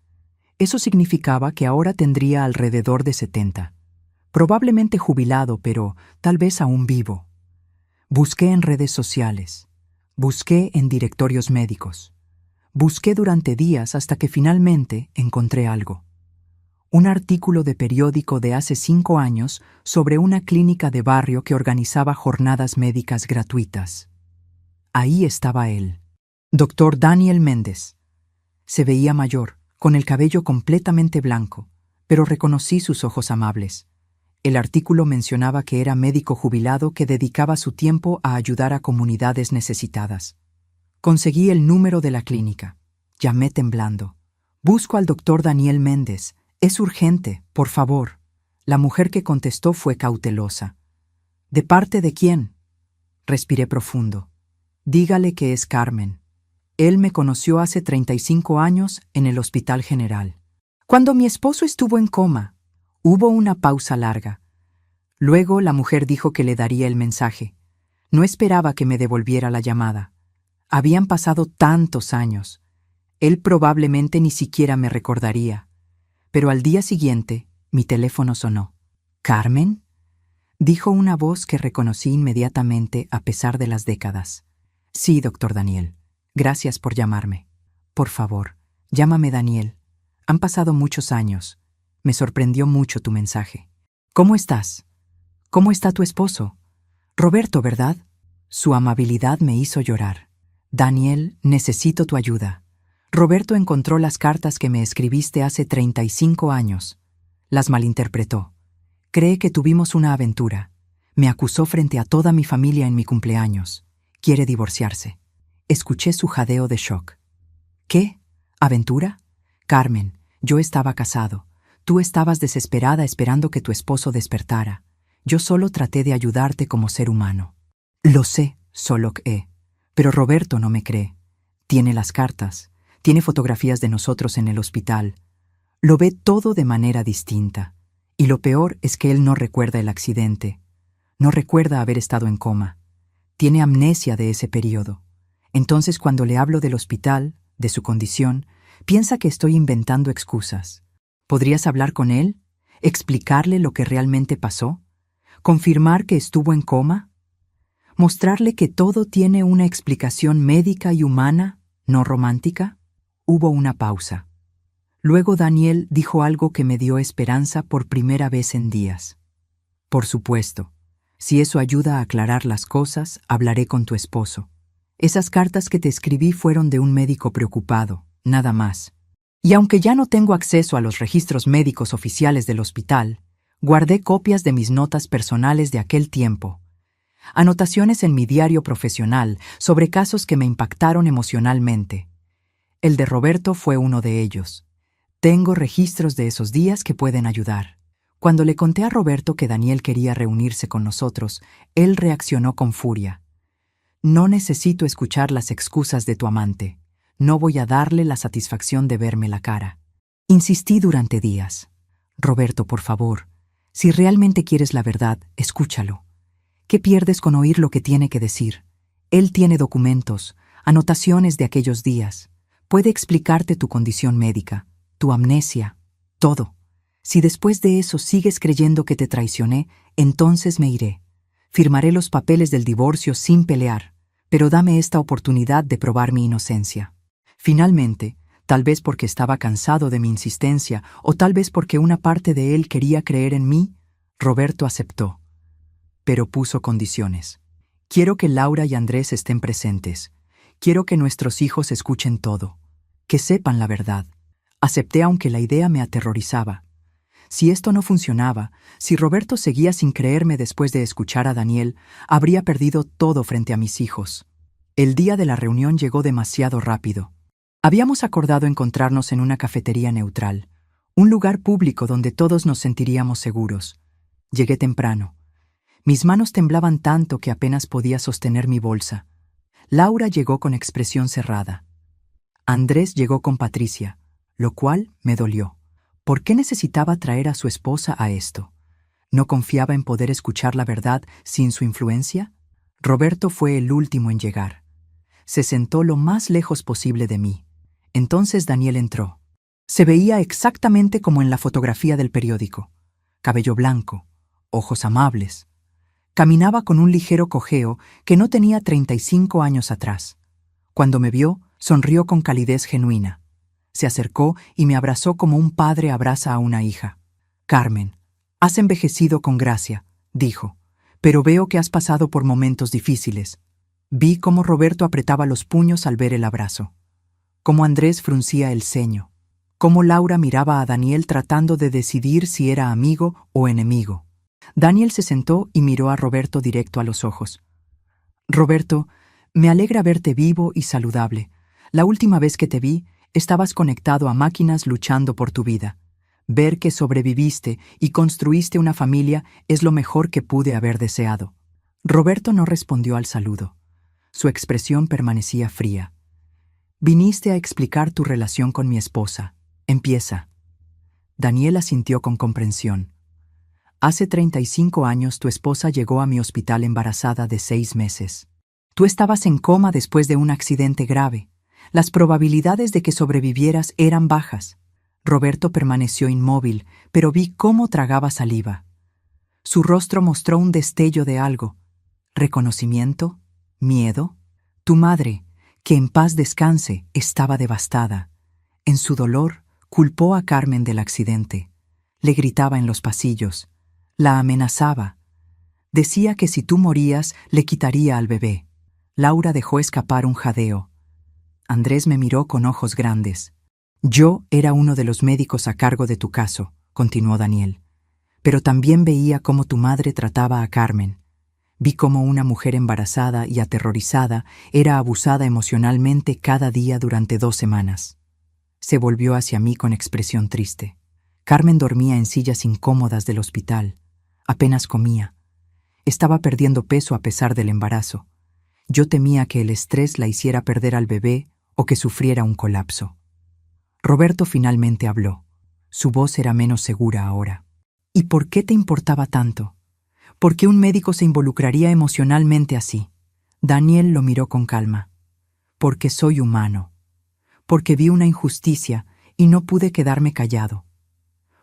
Eso significaba que ahora tendría alrededor de 70. Probablemente jubilado, pero tal vez aún vivo. Busqué en redes sociales. Busqué en directorios médicos. Busqué durante días hasta que finalmente encontré algo. Un artículo de periódico de hace 5 años sobre una clínica de barrio que organizaba jornadas médicas gratuitas. Ahí estaba él, Dr. Daniel Méndez. Se veía mayor, con el cabello completamente blanco, pero reconocí sus ojos amables. El artículo mencionaba que era médico jubilado que dedicaba su tiempo a ayudar a comunidades necesitadas. Conseguí el número de la clínica. Llamé temblando. Busco al Dr. Daniel Méndez. Es urgente, por favor. La mujer que contestó fue cautelosa. ¿De parte de quién? Respiré profundo. Dígale que es Carmen. Él me conoció hace 35 años en el Hospital General. Cuando mi esposo estuvo en coma, hubo una pausa larga. Luego la mujer dijo que le daría el mensaje. No esperaba que me devolviera la llamada. Habían pasado tantos años. Él probablemente ni siquiera me recordaría. Pero al día siguiente, mi teléfono sonó. ¿Carmen? Dijo una voz que reconocí inmediatamente a pesar de las décadas. Sí, Dr. Daniel. Gracias por llamarme. Por favor, llámame Daniel. Han pasado muchos años. Me sorprendió mucho tu mensaje. ¿Cómo estás? ¿Cómo está tu esposo? Roberto, ¿verdad? Su amabilidad me hizo llorar. Daniel, necesito tu ayuda. Roberto encontró las cartas que me escribiste hace 35 años. Las malinterpretó. Cree que tuvimos una aventura. Me acusó frente a toda mi familia en mi cumpleaños. Quiere divorciarse. Escuché su jadeo de shock. ¿Qué? ¿Aventura? Carmen, yo estaba casado. Tú estabas desesperada esperando que tu esposo despertara. Yo solo traté de ayudarte como ser humano. Lo sé, Solok E. Pero Roberto no me cree. Tiene las cartas. Tiene fotografías de nosotros en el hospital. Lo ve todo de manera distinta. Y lo peor es que él no recuerda el accidente. No recuerda haber estado en coma. Tiene amnesia de ese periodo. Entonces, cuando le hablo del hospital, de su condición, piensa que estoy inventando excusas. ¿Podrías hablar con él? ¿Explicarle lo que realmente pasó? ¿Confirmar que estuvo en coma? ¿Mostrarle que todo tiene una explicación médica y humana, no romántica? Hubo una pausa. Luego Daniel dijo algo que me dio esperanza por primera vez en días. Por supuesto, si eso ayuda a aclarar las cosas, hablaré con tu esposo. Esas cartas que te escribí fueron de un médico preocupado, nada más. Y aunque ya no tengo acceso a los registros médicos oficiales del hospital, guardé copias de mis notas personales de aquel tiempo. Anotaciones en mi diario profesional sobre casos que me impactaron emocionalmente. El de Roberto fue uno de ellos. Tengo registros de esos días que pueden ayudar. Cuando le conté a Roberto que Daniel quería reunirse con nosotros, él reaccionó con furia. No necesito escuchar las excusas de tu amante. No voy a darle la satisfacción de verme la cara. Insistí durante días. Roberto, por favor, si realmente quieres la verdad, escúchalo. ¿Qué pierdes con oír lo que tiene que decir? Él tiene documentos, anotaciones de aquellos días. Puede explicarte tu condición médica, tu amnesia, todo. Si después de eso sigues creyendo que te traicioné, entonces me iré. Firmaré los papeles del divorcio sin pelear, pero dame esta oportunidad de probar mi inocencia. Finalmente, tal vez porque estaba cansado de mi insistencia o tal vez porque una parte de él quería creer en mí, Roberto aceptó. Pero puso condiciones. Quiero que Laura y Andrés estén presentes. Quiero que nuestros hijos escuchen todo. Que sepan la verdad. Acepté aunque la idea me aterrorizaba. Si esto no funcionaba, si Roberto seguía sin creerme después de escuchar a Daniel, habría perdido todo frente a mis hijos. El día de la reunión llegó demasiado rápido. Habíamos acordado encontrarnos en una cafetería neutral, un lugar público donde todos nos sentiríamos seguros. Llegué temprano. Mis manos temblaban tanto que apenas podía sostener mi bolsa. Laura llegó con expresión cerrada. Andrés llegó con Patricia, lo cual me dolió. ¿Por qué necesitaba traer a su esposa a esto? ¿No confiaba en poder escuchar la verdad sin su influencia? Roberto fue el último en llegar. Se sentó lo más lejos posible de mí. Entonces Daniel entró. Se veía exactamente como en la fotografía del periódico. Cabello blanco, ojos amables. Caminaba con un ligero cojeo que no tenía 35 años atrás. Cuando me vio, sonrió con calidez genuina. Se acercó y me abrazó como un padre abraza a una hija. «Carmen, has envejecido con gracia», dijo, «pero veo que has pasado por momentos difíciles». Vi cómo Roberto apretaba los puños al ver el abrazo. Cómo Andrés fruncía el ceño. Cómo Laura miraba a Daniel tratando de decidir si era amigo o enemigo. Daniel se sentó y miró a Roberto directo a los ojos. «Roberto, me alegra verte vivo y saludable. La última vez que te vi, estabas conectado a máquinas luchando por tu vida. Ver que sobreviviste y construiste una familia es lo mejor que pude haber deseado». Roberto no respondió al saludo. Su expresión permanecía fría. «Viniste a explicar tu relación con mi esposa. Empieza». Daniel asintió con comprensión. «Hace 35 años tu esposa llegó a mi hospital embarazada de 6 meses. Tú estabas en coma después de un accidente grave. Las probabilidades de que sobrevivieras eran bajas». Roberto permaneció inmóvil, pero vi cómo tragaba saliva. Su rostro mostró un destello de algo. ¿Reconocimiento? ¿Miedo? Tu madre, que en paz descanse, estaba devastada. En su dolor, culpó a Carmen del accidente. Le gritaba en los pasillos. La amenazaba. Decía que si tú morías, le quitaría al bebé. Laura dejó escapar un jadeo. Andrés me miró con ojos grandes. «Yo era uno de los médicos a cargo de tu caso», continuó Daniel. «Pero también veía cómo tu madre trataba a Carmen. Vi cómo una mujer embarazada y aterrorizada era abusada emocionalmente cada día durante 2 semanas». Se volvió hacia mí con expresión triste. Carmen dormía en sillas incómodas del hospital. Apenas comía. Estaba perdiendo peso a pesar del embarazo. Yo temía que el estrés la hiciera perder al bebé o que sufriera un colapso. Roberto finalmente habló. Su voz era menos segura ahora. «¿Y por qué te importaba tanto? ¿Por qué un médico se involucraría emocionalmente así?» Daniel lo miró con calma. «Porque soy humano. Porque vi una injusticia y no pude quedarme callado.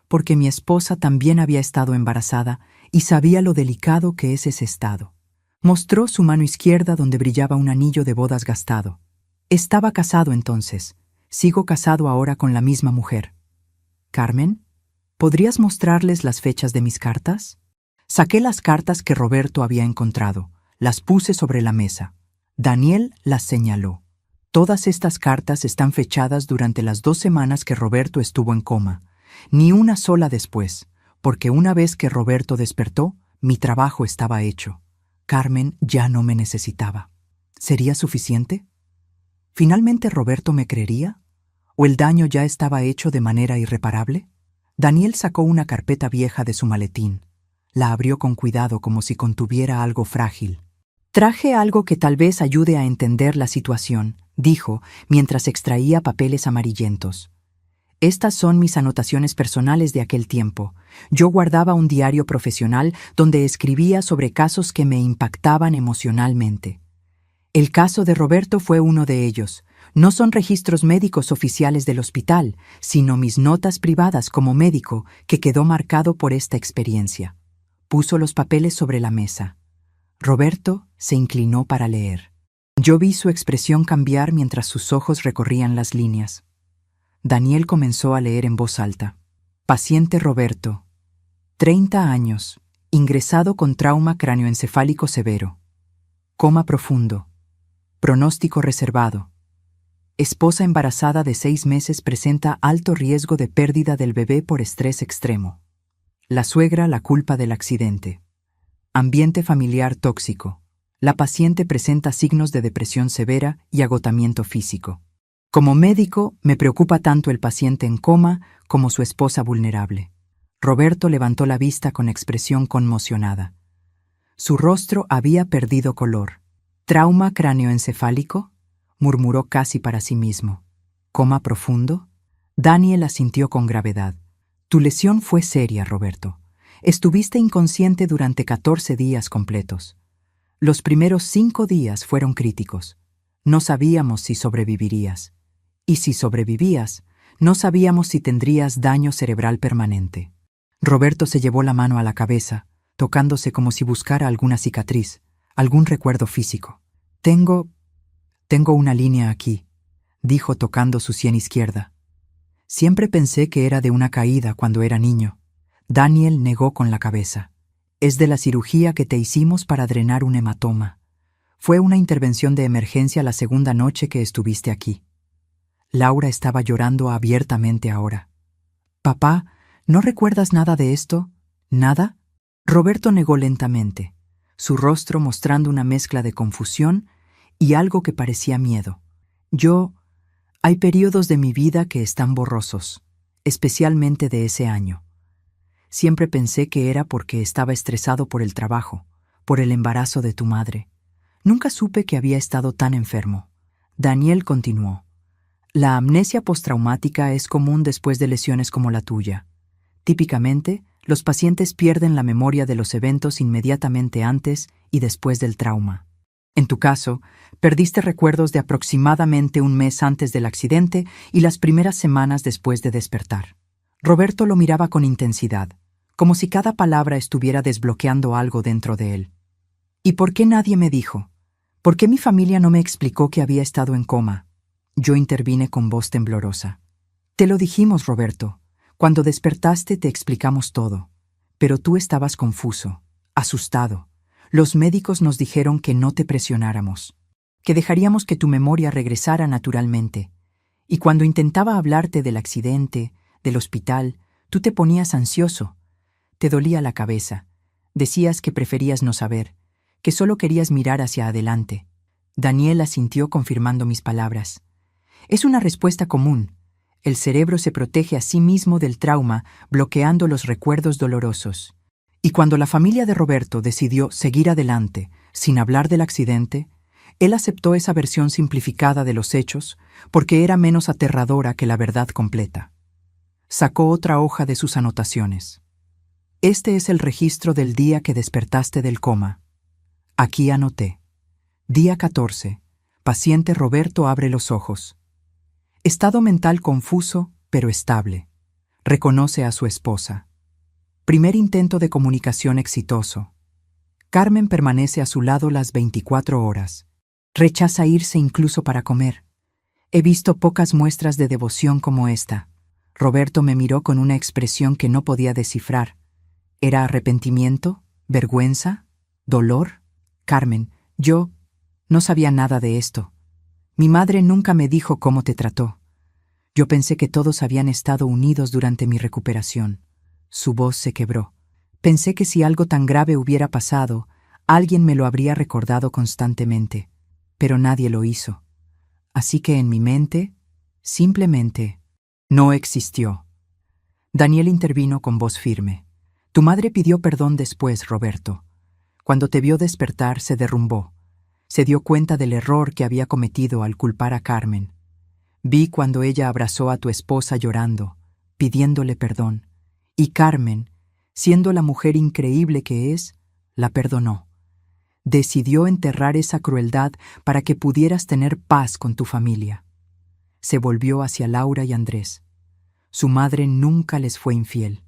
Porque mi esposa también había estado embarazada y sabía lo delicado que es ese estado». Mostró su mano izquierda donde brillaba un anillo de bodas gastado. «Estaba casado entonces. Sigo casado ahora con la misma mujer». «Carmen, ¿podrías mostrarles las fechas de mis cartas?» Saqué las cartas que Roberto había encontrado. Las puse sobre la mesa. Daniel las señaló. «Todas estas cartas están fechadas durante las 2 semanas que Roberto estuvo en coma. Ni una sola después, porque una vez que Roberto despertó, mi trabajo estaba hecho. Carmen ya no me necesitaba. ¿Sería suficiente? ¿Finalmente Roberto me creería? ¿O el daño ya estaba hecho de manera irreparable?» Daniel sacó una carpeta vieja de su maletín. La abrió con cuidado como si contuviera algo frágil. «Traje algo que tal vez ayude a entender la situación», dijo, mientras extraía papeles amarillentos. «Estas son mis anotaciones personales de aquel tiempo. Yo guardaba un diario profesional donde escribía sobre casos que me impactaban emocionalmente. El caso de Roberto fue uno de ellos. No son registros médicos oficiales del hospital, sino mis notas privadas como médico que quedó marcado por esta experiencia». Puso los papeles sobre la mesa. Roberto se inclinó para leer. Yo vi su expresión cambiar mientras sus ojos recorrían las líneas. Daniel comenzó a leer en voz alta. «Paciente Roberto, 30 años, ingresado con trauma cráneoencefálico severo. Coma profundo. Pronóstico reservado. Esposa embarazada de 6 meses presenta alto riesgo de pérdida del bebé por estrés extremo. La suegra la culpa del accidente. Ambiente familiar tóxico. La paciente presenta signos de depresión severa y agotamiento físico. Como médico, me preocupa tanto el paciente en coma como su esposa vulnerable. Roberto levantó la vista con expresión conmocionada. Su rostro había perdido color. ¿Trauma cráneoencefálico?, murmuró casi para sí mismo. ¿Coma profundo? Daniel asintió con gravedad. Tu lesión fue seria, Roberto. Estuviste inconsciente durante 14 días completos. Los primeros 5 días fueron críticos. No sabíamos si sobrevivirías. Y si sobrevivías, no sabíamos si tendrías daño cerebral permanente. Roberto se llevó la mano a la cabeza, tocándose como si buscara alguna cicatriz, algún recuerdo físico. Tengo una línea aquí, dijo tocando su sien izquierda. Siempre pensé que era de una caída cuando era niño. Daniel negó con la cabeza. Es de la cirugía que te hicimos para drenar un hematoma. Fue una intervención de emergencia la segunda noche que estuviste aquí. Laura estaba llorando abiertamente ahora. Papá, ¿no recuerdas nada de esto? ¿Nada? Roberto negó lentamente, su rostro mostrando una mezcla de confusión y algo que parecía miedo. Hay periodos de mi vida que están borrosos, especialmente de ese año. Siempre pensé que era porque estaba estresado por el trabajo, por el embarazo de tu madre. Nunca supe que había estado tan enfermo. Daniel continuó. La amnesia postraumática es común después de lesiones como la tuya. Típicamente, los pacientes pierden la memoria de los eventos inmediatamente antes y después del trauma. En tu caso, perdiste recuerdos de aproximadamente un mes antes del accidente y las primeras semanas después de despertar. Roberto lo miraba con intensidad, como si cada palabra estuviera desbloqueando algo dentro de él. ¿Y por qué nadie me dijo? ¿Por qué mi familia no me explicó que había estado en coma? Yo intervine con voz temblorosa. Te lo dijimos, Roberto. Cuando despertaste te explicamos todo. Pero tú estabas confuso, asustado. Los médicos nos dijeron que no te presionáramos, que dejaríamos que tu memoria regresara naturalmente. Y cuando intentaba hablarte del accidente, del hospital, tú te ponías ansioso. Te dolía la cabeza. Decías que preferías no saber, que solo querías mirar hacia adelante. Daniel asintió confirmando mis palabras. Es una respuesta común. El cerebro se protege a sí mismo del trauma, bloqueando los recuerdos dolorosos. Y cuando la familia de Roberto decidió seguir adelante, sin hablar del accidente, él aceptó esa versión simplificada de los hechos porque era menos aterradora que la verdad completa. Sacó otra hoja de sus anotaciones. Este es el registro del día que despertaste del coma. Aquí anoté. Día 14. Paciente Roberto abre los ojos. Estado mental confuso, pero estable. Reconoce a su esposa. Primer intento de comunicación exitoso. Carmen permanece a su lado las 24 horas. Rechaza irse incluso para comer. He visto pocas muestras de devoción como esta. Roberto me miró con una expresión que no podía descifrar. ¿Era arrepentimiento? ¿Vergüenza? ¿Dolor? Carmen, yo no sabía nada de esto. Mi madre nunca me dijo cómo te trató. Yo pensé que todos habían estado unidos durante mi recuperación. Su voz se quebró. Pensé que si algo tan grave hubiera pasado, alguien me lo habría recordado constantemente, pero nadie lo hizo. Así que en mi mente, simplemente, no existió. Daniel intervino con voz firme. Tu madre pidió perdón después, Roberto. Cuando te vio despertar, se derrumbó. Se dio cuenta del error que había cometido al culpar a Carmen. Vi cuando ella abrazó a tu esposa llorando, pidiéndole perdón. Y Carmen, siendo la mujer increíble que es, la perdonó. Decidió enterrar esa crueldad para que pudieras tener paz con tu familia. Se volvió hacia Laura y Andrés. Su madre nunca les fue infiel,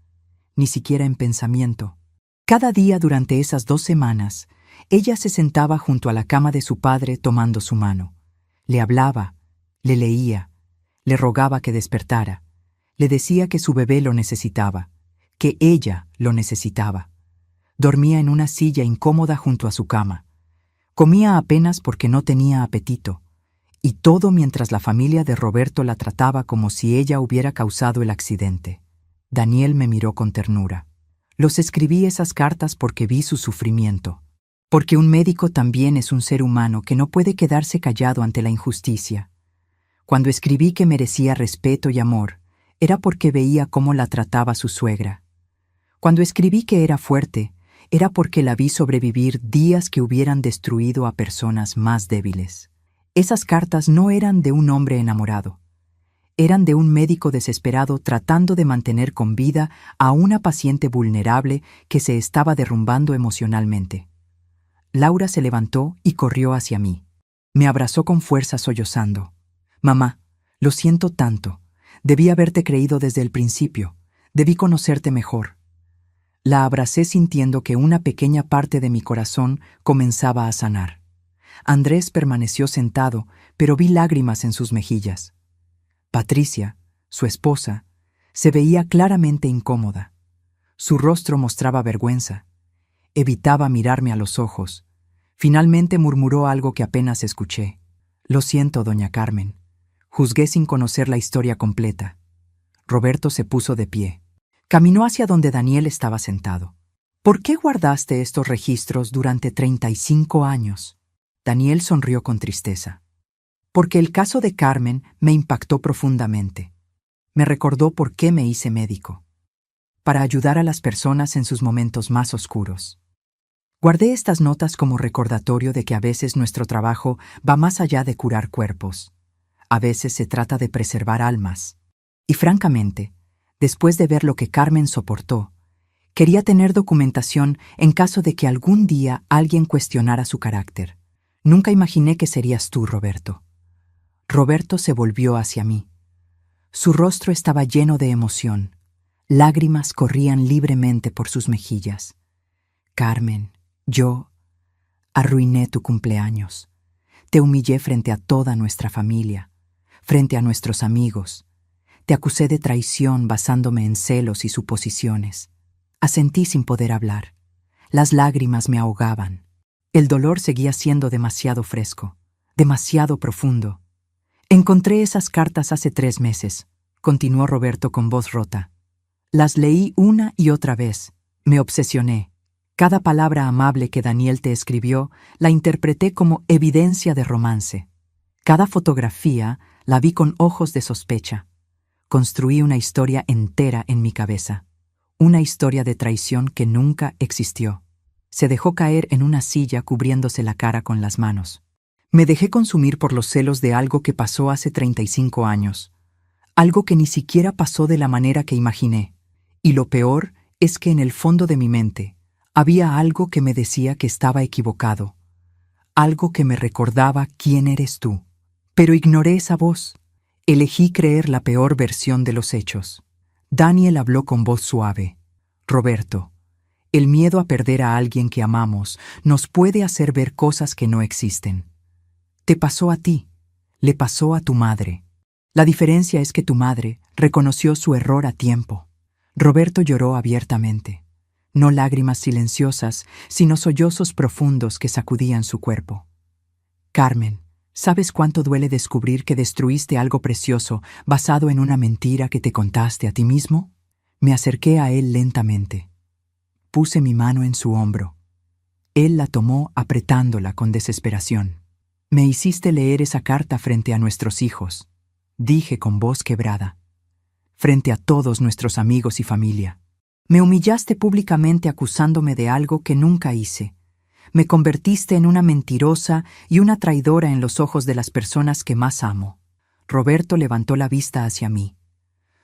ni siquiera en pensamiento. Cada día durante esas 2 semanas, ella se sentaba junto a la cama de su padre tomando su mano. Le hablaba, le leía, le rogaba que despertara. Le decía que su bebé lo necesitaba, que ella lo necesitaba. Dormía en una silla incómoda junto a su cama. Comía apenas porque no tenía apetito. Y todo mientras la familia de Roberto la trataba como si ella hubiera causado el accidente. Daniel me miró con ternura. Los escribí esas cartas porque vi su sufrimiento. Porque un médico también es un ser humano que no puede quedarse callado ante la injusticia. Cuando escribí que merecía respeto y amor, era porque veía cómo la trataba su suegra. Cuando escribí que era fuerte, era porque la vi sobrevivir días que hubieran destruido a personas más débiles. Esas cartas no eran de un hombre enamorado. Eran de un médico desesperado tratando de mantener con vida a una paciente vulnerable que se estaba derrumbando emocionalmente. Laura se levantó y corrió hacia mí. Me abrazó con fuerza sollozando. «Mamá, lo siento tanto. Debí haberte creído desde el principio. Debí conocerte mejor». La abracé sintiendo que una pequeña parte de mi corazón comenzaba a sanar. Andrés permaneció sentado, pero vi lágrimas en sus mejillas. Patricia, su esposa, se veía claramente incómoda. Su rostro mostraba vergüenza. Evitaba mirarme a los ojos. Finalmente murmuró algo que apenas escuché. «Lo siento, doña Carmen». Juzgué sin conocer la historia completa. Roberto se puso de pie. Caminó hacia donde Daniel estaba sentado. «¿Por qué guardaste estos registros durante 35 años?» Daniel sonrió con tristeza. «Porque el caso de Carmen me impactó profundamente. Me recordó por qué me hice médico. Para ayudar a las personas en sus momentos más oscuros. Guardé estas notas como recordatorio de que a veces nuestro trabajo va más allá de curar cuerpos. A veces se trata de preservar almas. Y francamente, después de ver lo que Carmen soportó, quería tener documentación en caso de que algún día alguien cuestionara su carácter. Nunca imaginé que serías tú, Roberto». Roberto se volvió hacia mí. Su rostro estaba lleno de emoción. Lágrimas corrían libremente por sus mejillas. «Carmen, yo arruiné tu cumpleaños. Te humillé frente a toda nuestra familia, frente a nuestros amigos. Te acusé de traición basándome en celos y suposiciones. Asentí sin poder hablar. Las lágrimas me ahogaban. El dolor seguía siendo demasiado fresco, demasiado profundo. Encontré esas cartas hace 3 meses», continuó Roberto con voz rota. «Las leí una y otra vez. Me obsesioné. Cada palabra amable que Daniel te escribió la interpreté como evidencia de romance. Cada fotografía la vi con ojos de sospecha. Construí una historia entera en mi cabeza. Una historia de traición que nunca existió». Se dejó caer en una silla cubriéndose la cara con las manos. «Me dejé consumir por los celos de algo que pasó hace 35 años. Algo que ni siquiera pasó de la manera que imaginé. Y lo peor es que en el fondo de mi mente había algo que me decía que estaba equivocado. Algo que me recordaba quién eres tú. Pero ignoré esa voz. Elegí creer la peor versión de los hechos». Daniel habló con voz suave. «Roberto, el miedo a perder a alguien que amamos nos puede hacer ver cosas que no existen. Te pasó a ti, le pasó a tu madre. La diferencia es que tu madre reconoció su error a tiempo». Roberto lloró abiertamente. No lágrimas silenciosas, sino sollozos profundos que sacudían su cuerpo. «Carmen, ¿sabes cuánto duele descubrir que destruiste algo precioso basado en una mentira que te contaste a ti mismo?» Me acerqué a él lentamente. Puse mi mano en su hombro. Él la tomó apretándola con desesperación. «Me hiciste leer esa carta frente a nuestros hijos», dije con voz quebrada. «Frente a todos nuestros amigos y familia. Me humillaste públicamente acusándome de algo que nunca hice. Me convertiste en una mentirosa y una traidora en los ojos de las personas que más amo». Roberto levantó la vista hacia mí.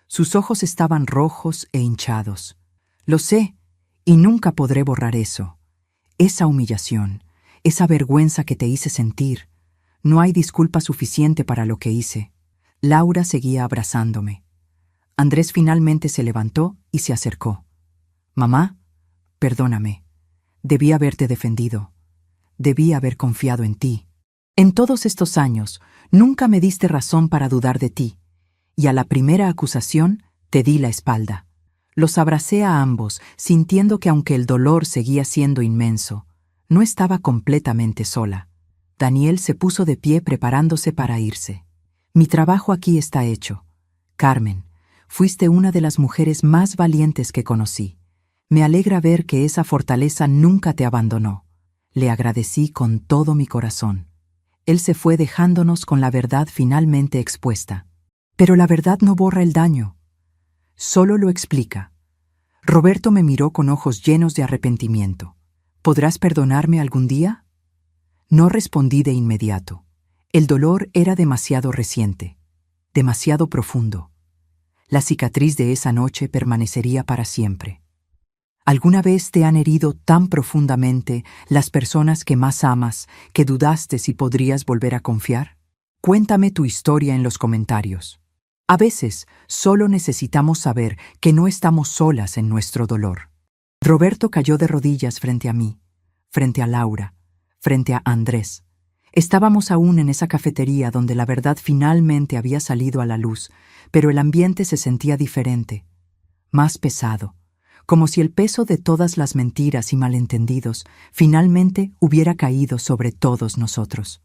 Sus ojos estaban rojos e hinchados. «Lo sé, y nunca podré borrar eso. Esa humillación, esa vergüenza que te hice sentir. No hay disculpa suficiente para lo que hice». Laura seguía abrazándome. Andrés finalmente se levantó y se acercó. «Mamá, perdóname. Debí haberte defendido. Debí haber confiado en ti. En todos estos años, nunca me diste razón para dudar de ti, y a la primera acusación te di la espalda». Los abracé a ambos, sintiendo que aunque el dolor seguía siendo inmenso, no estaba completamente sola. Daniel se puso de pie preparándose para irse. «Mi trabajo aquí está hecho. Carmen, fuiste una de las mujeres más valientes que conocí. Me alegra ver que esa fortaleza nunca te abandonó». Le agradecí con todo mi corazón. Él se fue dejándonos con la verdad finalmente expuesta. Pero la verdad no borra el daño, solo lo explica. Roberto me miró con ojos llenos de arrepentimiento. ¿Podrás perdonarme algún día? No respondí de inmediato. El dolor era demasiado reciente, demasiado profundo. La cicatriz de esa noche permanecería para siempre. ¿Alguna vez te han herido tan profundamente las personas que más amas que dudaste si podrías volver a confiar? Cuéntame tu historia en los comentarios. A veces solo necesitamos saber que no estamos solas en nuestro dolor. Roberto cayó de rodillas frente a mí, frente a Laura, frente a Andrés. Estábamos aún en esa cafetería donde la verdad finalmente había salido a la luz, pero el ambiente se sentía diferente, más pesado, como si el peso de todas las mentiras y malentendidos finalmente hubiera caído sobre todos nosotros.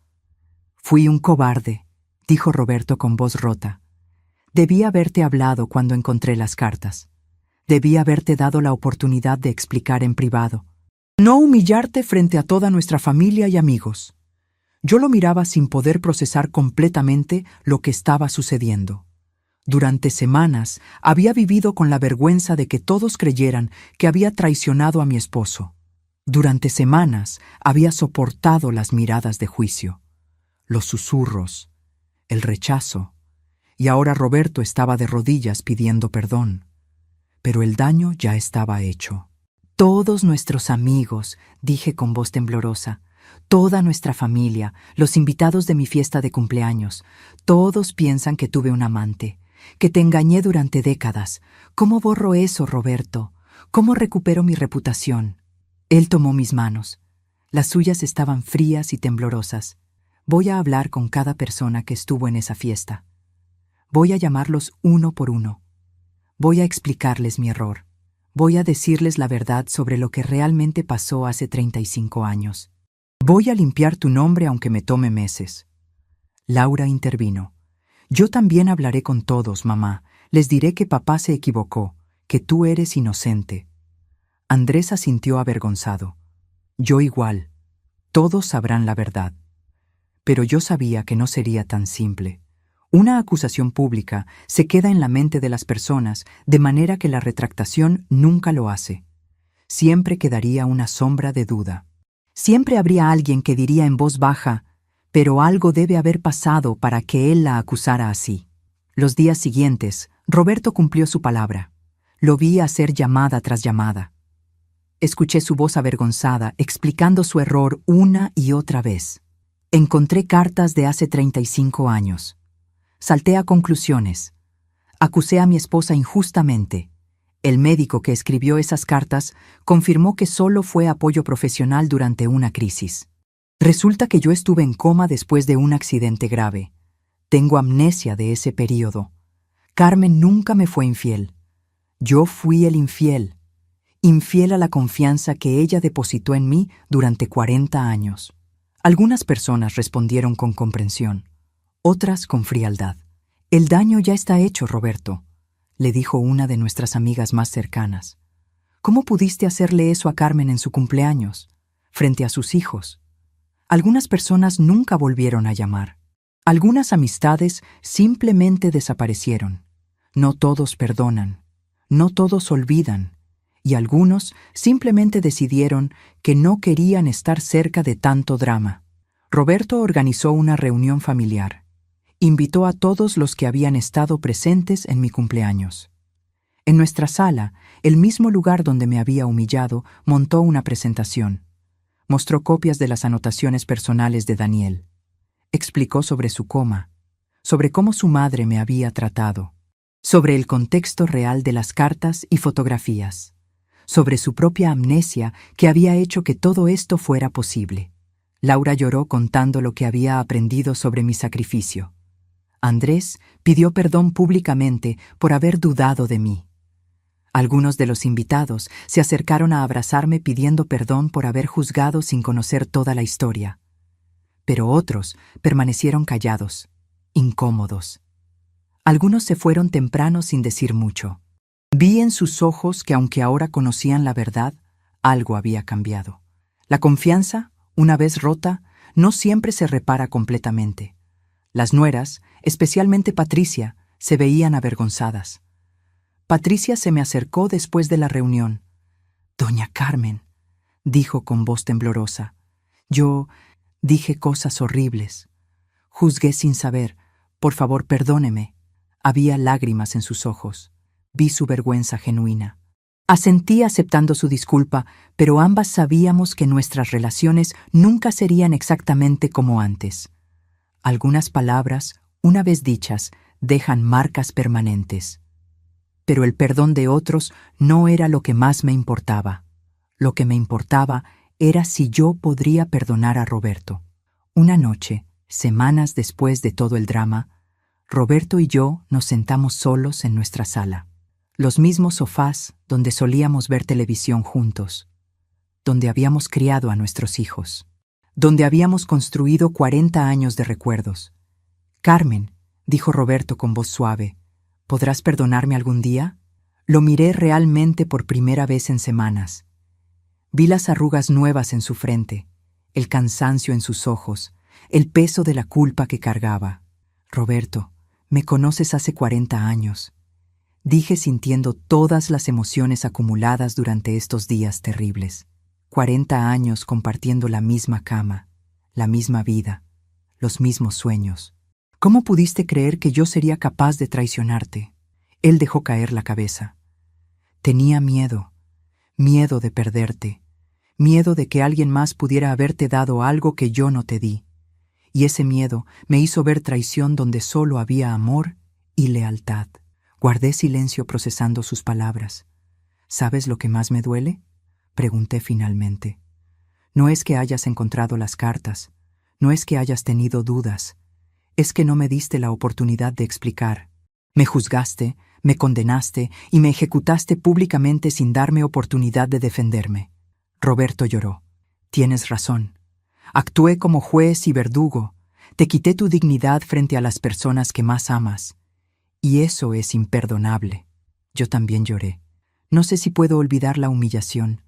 Fui un cobarde, dijo Roberto con voz rota. Debí haberte hablado cuando encontré las cartas. Debí haberte dado la oportunidad de explicar en privado. No humillarte frente a toda nuestra familia y amigos. Yo lo miraba sin poder procesar completamente lo que estaba sucediendo. Durante semanas había vivido con la vergüenza de que todos creyeran que había traicionado a mi esposo. Durante semanas había soportado las miradas de juicio, los susurros, el rechazo, y ahora Roberto estaba de rodillas pidiendo perdón. Pero el daño ya estaba hecho. Todos nuestros amigos, dije con voz temblorosa, toda nuestra familia, los invitados de mi fiesta de cumpleaños, todos piensan que tuve un amante, que te engañé durante décadas. ¿Cómo borro eso, Roberto? ¿Cómo recupero mi reputación? Él tomó mis manos. Las suyas estaban frías y temblorosas. Voy a hablar con cada persona que estuvo en esa fiesta. Voy a llamarlos uno por uno. Voy a explicarles mi error. Voy a decirles la verdad sobre lo que realmente pasó hace 35 años. Voy a limpiar tu nombre aunque me tome meses. Laura intervino. Yo también hablaré con todos, mamá. Les diré que papá se equivocó, que tú eres inocente. Andrés asintió avergonzado. Yo igual. Todos sabrán la verdad. Pero yo sabía que no sería tan simple. Una acusación pública se queda en la mente de las personas de manera que la retractación nunca lo hace. Siempre quedaría una sombra de duda. Siempre habría alguien que diría en voz baja, pero algo debe haber pasado para que él la acusara así. Los días siguientes, Roberto cumplió su palabra. Lo vi hacer llamada tras llamada. Escuché su voz avergonzada explicando su error una y otra vez. Encontré cartas de hace 35 años. Salté a conclusiones. Acusé a mi esposa injustamente. El médico que escribió esas cartas confirmó que solo fue apoyo profesional durante una crisis. Resulta que yo estuve en coma después de un accidente grave. Tengo amnesia de ese período. Carmen nunca me fue infiel. Yo fui el infiel. Infiel a la confianza que ella depositó en mí durante 40 años. Algunas personas respondieron con comprensión. Otras con frialdad. El daño ya está hecho, Roberto, le dijo una de nuestras amigas más cercanas. ¿Cómo pudiste hacerle eso a Carmen en su cumpleaños, frente a sus hijos? Algunas personas nunca volvieron a llamar. Algunas amistades simplemente desaparecieron. No todos perdonan, no todos olvidan, y algunos simplemente decidieron que no querían estar cerca de tanto drama. Roberto organizó una reunión familiar. Invitó a todos los que habían estado presentes en mi cumpleaños. En nuestra sala, el mismo lugar donde me había humillado, montó una presentación. Mostró copias de las anotaciones personales de Daniel. Explicó sobre su coma, sobre cómo su madre me había tratado, sobre el contexto real de las cartas y fotografías, sobre su propia amnesia que había hecho que todo esto fuera posible. Laura lloró contando lo que había aprendido sobre mi sacrificio. Andrés pidió perdón públicamente por haber dudado de mí. Algunos de los invitados se acercaron a abrazarme pidiendo perdón por haber juzgado sin conocer toda la historia. Pero otros permanecieron callados, incómodos. Algunos se fueron temprano sin decir mucho. Vi en sus ojos que aunque ahora conocían la verdad, algo había cambiado. La confianza, una vez rota, no siempre se repara completamente. Las nueras, especialmente Patricia, se veían avergonzadas. Patricia se me acercó después de la reunión. «Doña Carmen», dijo con voz temblorosa, «yo dije cosas horribles. Juzgué sin saber. Por favor, perdóneme». Había lágrimas en sus ojos. Vi su vergüenza genuina. Asentí aceptando su disculpa, pero ambas sabíamos que nuestras relaciones nunca serían exactamente como antes. Algunas palabras, una vez dichas, dejan marcas permanentes. Pero el perdón de otros no era lo que más me importaba. Lo que me importaba era si yo podría perdonar a Roberto. Una noche, semanas después de todo el drama, Roberto y yo nos sentamos solos en nuestra sala. Los mismos sofás donde solíamos ver televisión juntos, donde habíamos criado a nuestros hijos, donde habíamos construido 40 años de recuerdos. «Carmen», dijo Roberto con voz suave, «¿podrás perdonarme algún día?» Lo miré realmente por primera vez en semanas. Vi las arrugas nuevas en su frente, el cansancio en sus ojos, el peso de la culpa que cargaba. «Roberto, me conoces hace 40 años», dije sintiendo todas las emociones acumuladas durante estos días terribles. 40 años compartiendo la misma cama, la misma vida, los mismos sueños. ¿Cómo pudiste creer que yo sería capaz de traicionarte? Él dejó caer la cabeza. Tenía miedo, miedo de perderte, miedo de que alguien más pudiera haberte dado algo que yo no te di. Y ese miedo me hizo ver traición donde solo había amor y lealtad. Guardé silencio procesando sus palabras. «¿Sabes lo que más me duele?», pregunté finalmente. «No es que hayas encontrado las cartas, no es que hayas tenido dudas, es que no me diste la oportunidad de explicar. Me juzgaste, me condenaste y me ejecutaste públicamente sin darme oportunidad de defenderme». Roberto lloró. «Tienes razón. Actué como juez y verdugo. Te quité tu dignidad frente a las personas que más amas. Y eso es imperdonable». Yo también lloré. No sé si puedo olvidar la humillación.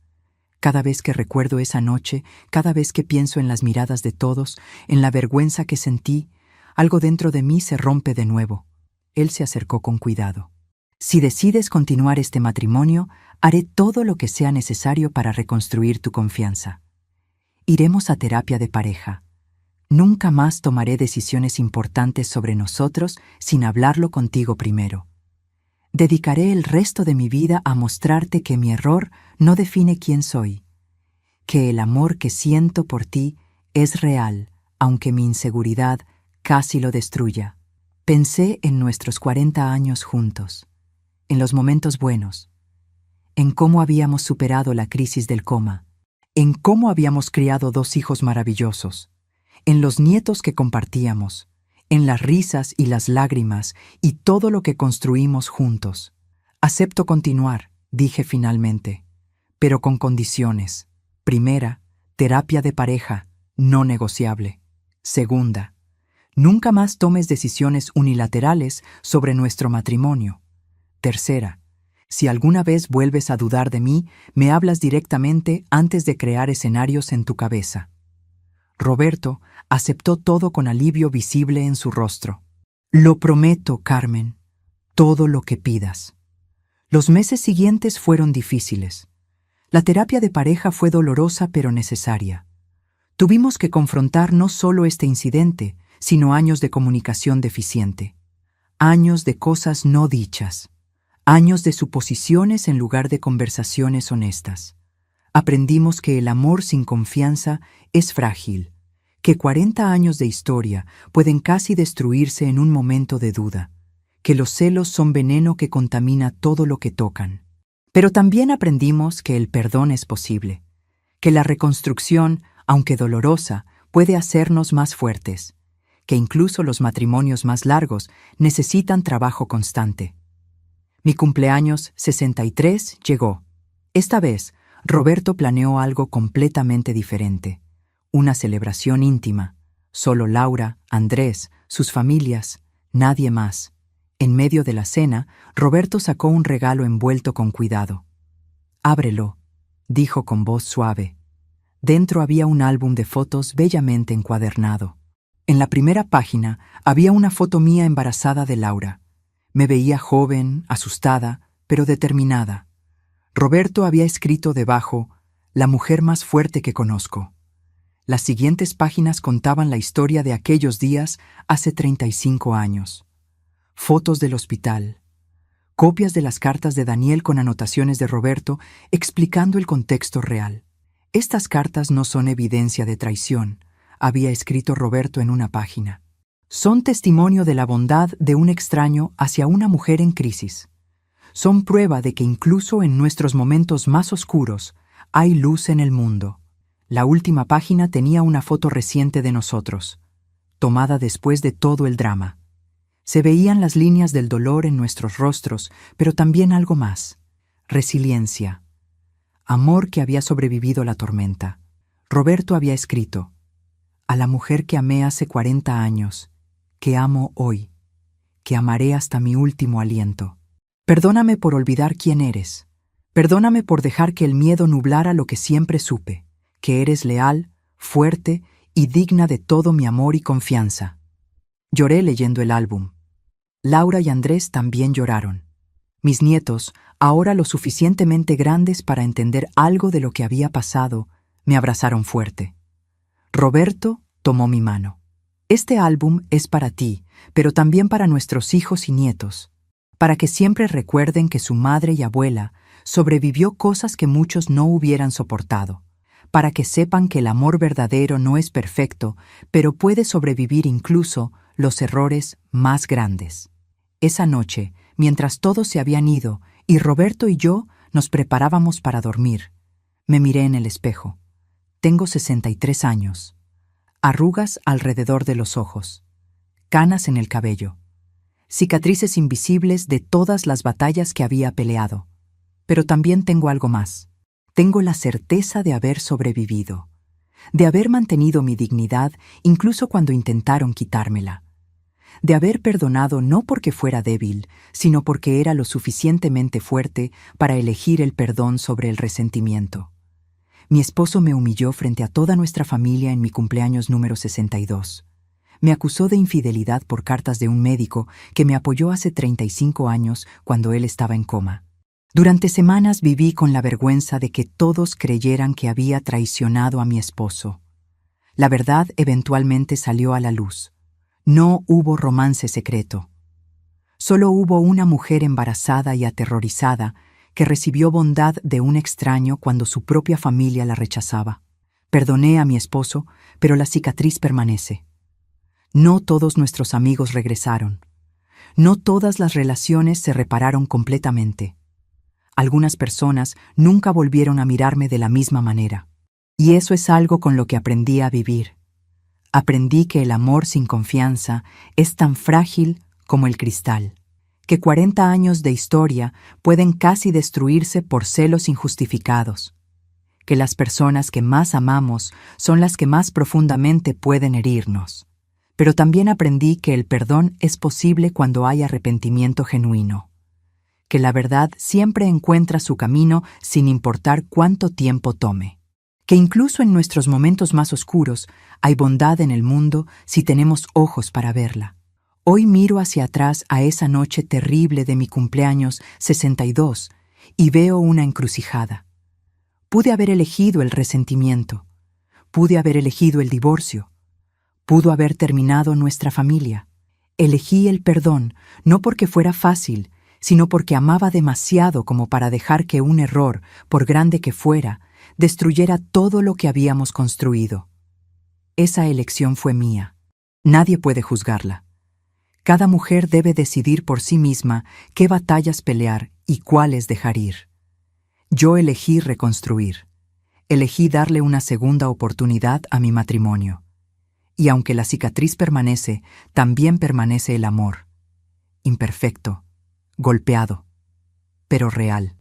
Cada vez que recuerdo esa noche, cada vez que pienso en las miradas de todos, en la vergüenza que sentí, algo dentro de mí se rompe de nuevo. Él se acercó con cuidado. «Si decides continuar este matrimonio, haré todo lo que sea necesario para reconstruir tu confianza. Iremos a terapia de pareja. Nunca más tomaré decisiones importantes sobre nosotros sin hablarlo contigo primero. Dedicaré el resto de mi vida a mostrarte que mi error no define quién soy, que el amor que siento por ti es real, aunque mi inseguridad casi lo destruya». Pensé en nuestros 40 años juntos, en los momentos buenos, en cómo habíamos superado la crisis del coma, en cómo habíamos criado 2 hijos maravillosos, en los nietos que compartíamos, en las risas y las lágrimas y todo lo que construimos juntos. «Acepto continuar», dije finalmente, «pero con condiciones. Primera, terapia de pareja, no negociable. Segunda, nunca más tomes decisiones unilaterales sobre nuestro matrimonio. Tercera, si alguna vez vuelves a dudar de mí, me hablas directamente antes de crear escenarios en tu cabeza». Roberto aceptó todo con alivio visible en su rostro. «Lo prometo, Carmen, todo lo que pidas». Los meses siguientes fueron difíciles. La terapia de pareja fue dolorosa pero necesaria. Tuvimos que confrontar no solo este incidente, sino años de comunicación deficiente, años de cosas no dichas, años de suposiciones en lugar de conversaciones honestas. Aprendimos que el amor sin confianza es frágil, que 40 años de historia pueden casi destruirse en un momento de duda, que los celos son veneno que contamina todo lo que tocan. Pero también aprendimos que el perdón es posible, que la reconstrucción, aunque dolorosa, puede hacernos más fuertes, que incluso los matrimonios más largos necesitan trabajo constante. Mi cumpleaños 63 llegó. Esta vez, Roberto planeó algo completamente diferente. Una celebración íntima. Solo Laura, Andrés, sus familias, nadie más. En medio de la cena, Roberto sacó un regalo envuelto con cuidado. «Ábrelo», dijo con voz suave. Dentro había un álbum de fotos bellamente encuadernado. En la primera página había una foto mía embarazada de Laura. Me veía joven, asustada, pero determinada. Roberto había escrito debajo: la mujer más fuerte que conozco. Las siguientes páginas contaban la historia de aquellos días hace 35 años. Fotos del hospital. Copias de las cartas de Daniel con anotaciones de Roberto explicando el contexto real. Estas cartas no son evidencia de traición, había escrito Roberto en una página. Son testimonio de la bondad de un extraño hacia una mujer en crisis. Son prueba de que incluso en nuestros momentos más oscuros hay luz en el mundo. La última página tenía una foto reciente de nosotros, tomada después de todo el drama. Se veían las líneas del dolor en nuestros rostros, pero también algo más: resiliencia. Amor que había sobrevivido la tormenta. Roberto había escrito: a la mujer que amé hace 40 años, que amo hoy, que amaré hasta mi último aliento. Perdóname por olvidar quién eres. Perdóname por dejar que el miedo nublara lo que siempre supe, que eres leal, fuerte y digna de todo mi amor y confianza. Lloré leyendo el álbum. Laura y Andrés también lloraron. Mis nietos, ahora lo suficientemente grandes para entender algo de lo que había pasado, me abrazaron fuerte. Roberto tomó mi mano. Este álbum es para ti, pero también para nuestros hijos y nietos, para que siempre recuerden que su madre y abuela sobrevivió cosas que muchos no hubieran soportado, para que sepan que el amor verdadero no es perfecto, pero puede sobrevivir incluso los errores más grandes. Esa noche, mientras todos se habían ido y Roberto y yo nos preparábamos para dormir, me miré en el espejo. Tengo 63 años. Arrugas alrededor de los ojos. Canas en el cabello. Cicatrices invisibles de todas las batallas que había peleado. Pero también tengo algo más. Tengo la certeza de haber sobrevivido, de haber mantenido mi dignidad incluso cuando intentaron quitármela, de haber perdonado no porque fuera débil, sino porque era lo suficientemente fuerte para elegir el perdón sobre el resentimiento. Mi esposo me humilló frente a toda nuestra familia en mi cumpleaños número 62. Me acusó de infidelidad por cartas de un médico que me apoyó hace 35 años cuando él estaba en coma. Durante semanas viví con la vergüenza de que todos creyeran que había traicionado a mi esposo. La verdad eventualmente salió a la luz. No hubo romance secreto. Solo hubo una mujer embarazada y aterrorizada que recibió bondad de un extraño cuando su propia familia la rechazaba. Perdoné a mi esposo, pero la cicatriz permanece. No todos nuestros amigos regresaron. No todas las relaciones se repararon completamente. Algunas personas nunca volvieron a mirarme de la misma manera. Y eso es algo con lo que aprendí a vivir. Aprendí que el amor sin confianza es tan frágil como el cristal, que 40 años de historia pueden casi destruirse por celos injustificados, que las personas que más amamos son las que más profundamente pueden herirnos. Pero también aprendí que el perdón es posible cuando hay arrepentimiento genuino, que la verdad siempre encuentra su camino sin importar cuánto tiempo tome, que incluso en nuestros momentos más oscuros hay bondad en el mundo si tenemos ojos para verla. Hoy miro hacia atrás a esa noche terrible de mi cumpleaños 62 y veo una encrucijada. Pude haber elegido el resentimiento, pude haber elegido el divorcio, pudo haber terminado nuestra familia. Elegí el perdón, no porque fuera fácil, sino porque amaba demasiado como para dejar que un error, por grande que fuera, destruyera todo lo que habíamos construido. Esa elección fue mía. Nadie puede juzgarla. Cada mujer debe decidir por sí misma qué batallas pelear y cuáles dejar ir. Yo elegí reconstruir. Elegí darle una segunda oportunidad a mi matrimonio. Y aunque la cicatriz permanece, también permanece el amor. Imperfecto, golpeado, pero real.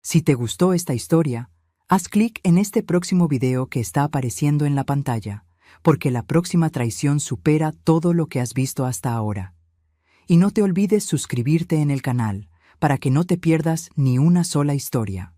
Si te gustó esta historia, haz clic en este próximo video que está apareciendo en la pantalla, porque la próxima traición supera todo lo que has visto hasta ahora. Y no te olvides suscribirte en el canal, para que no te pierdas ni una sola historia.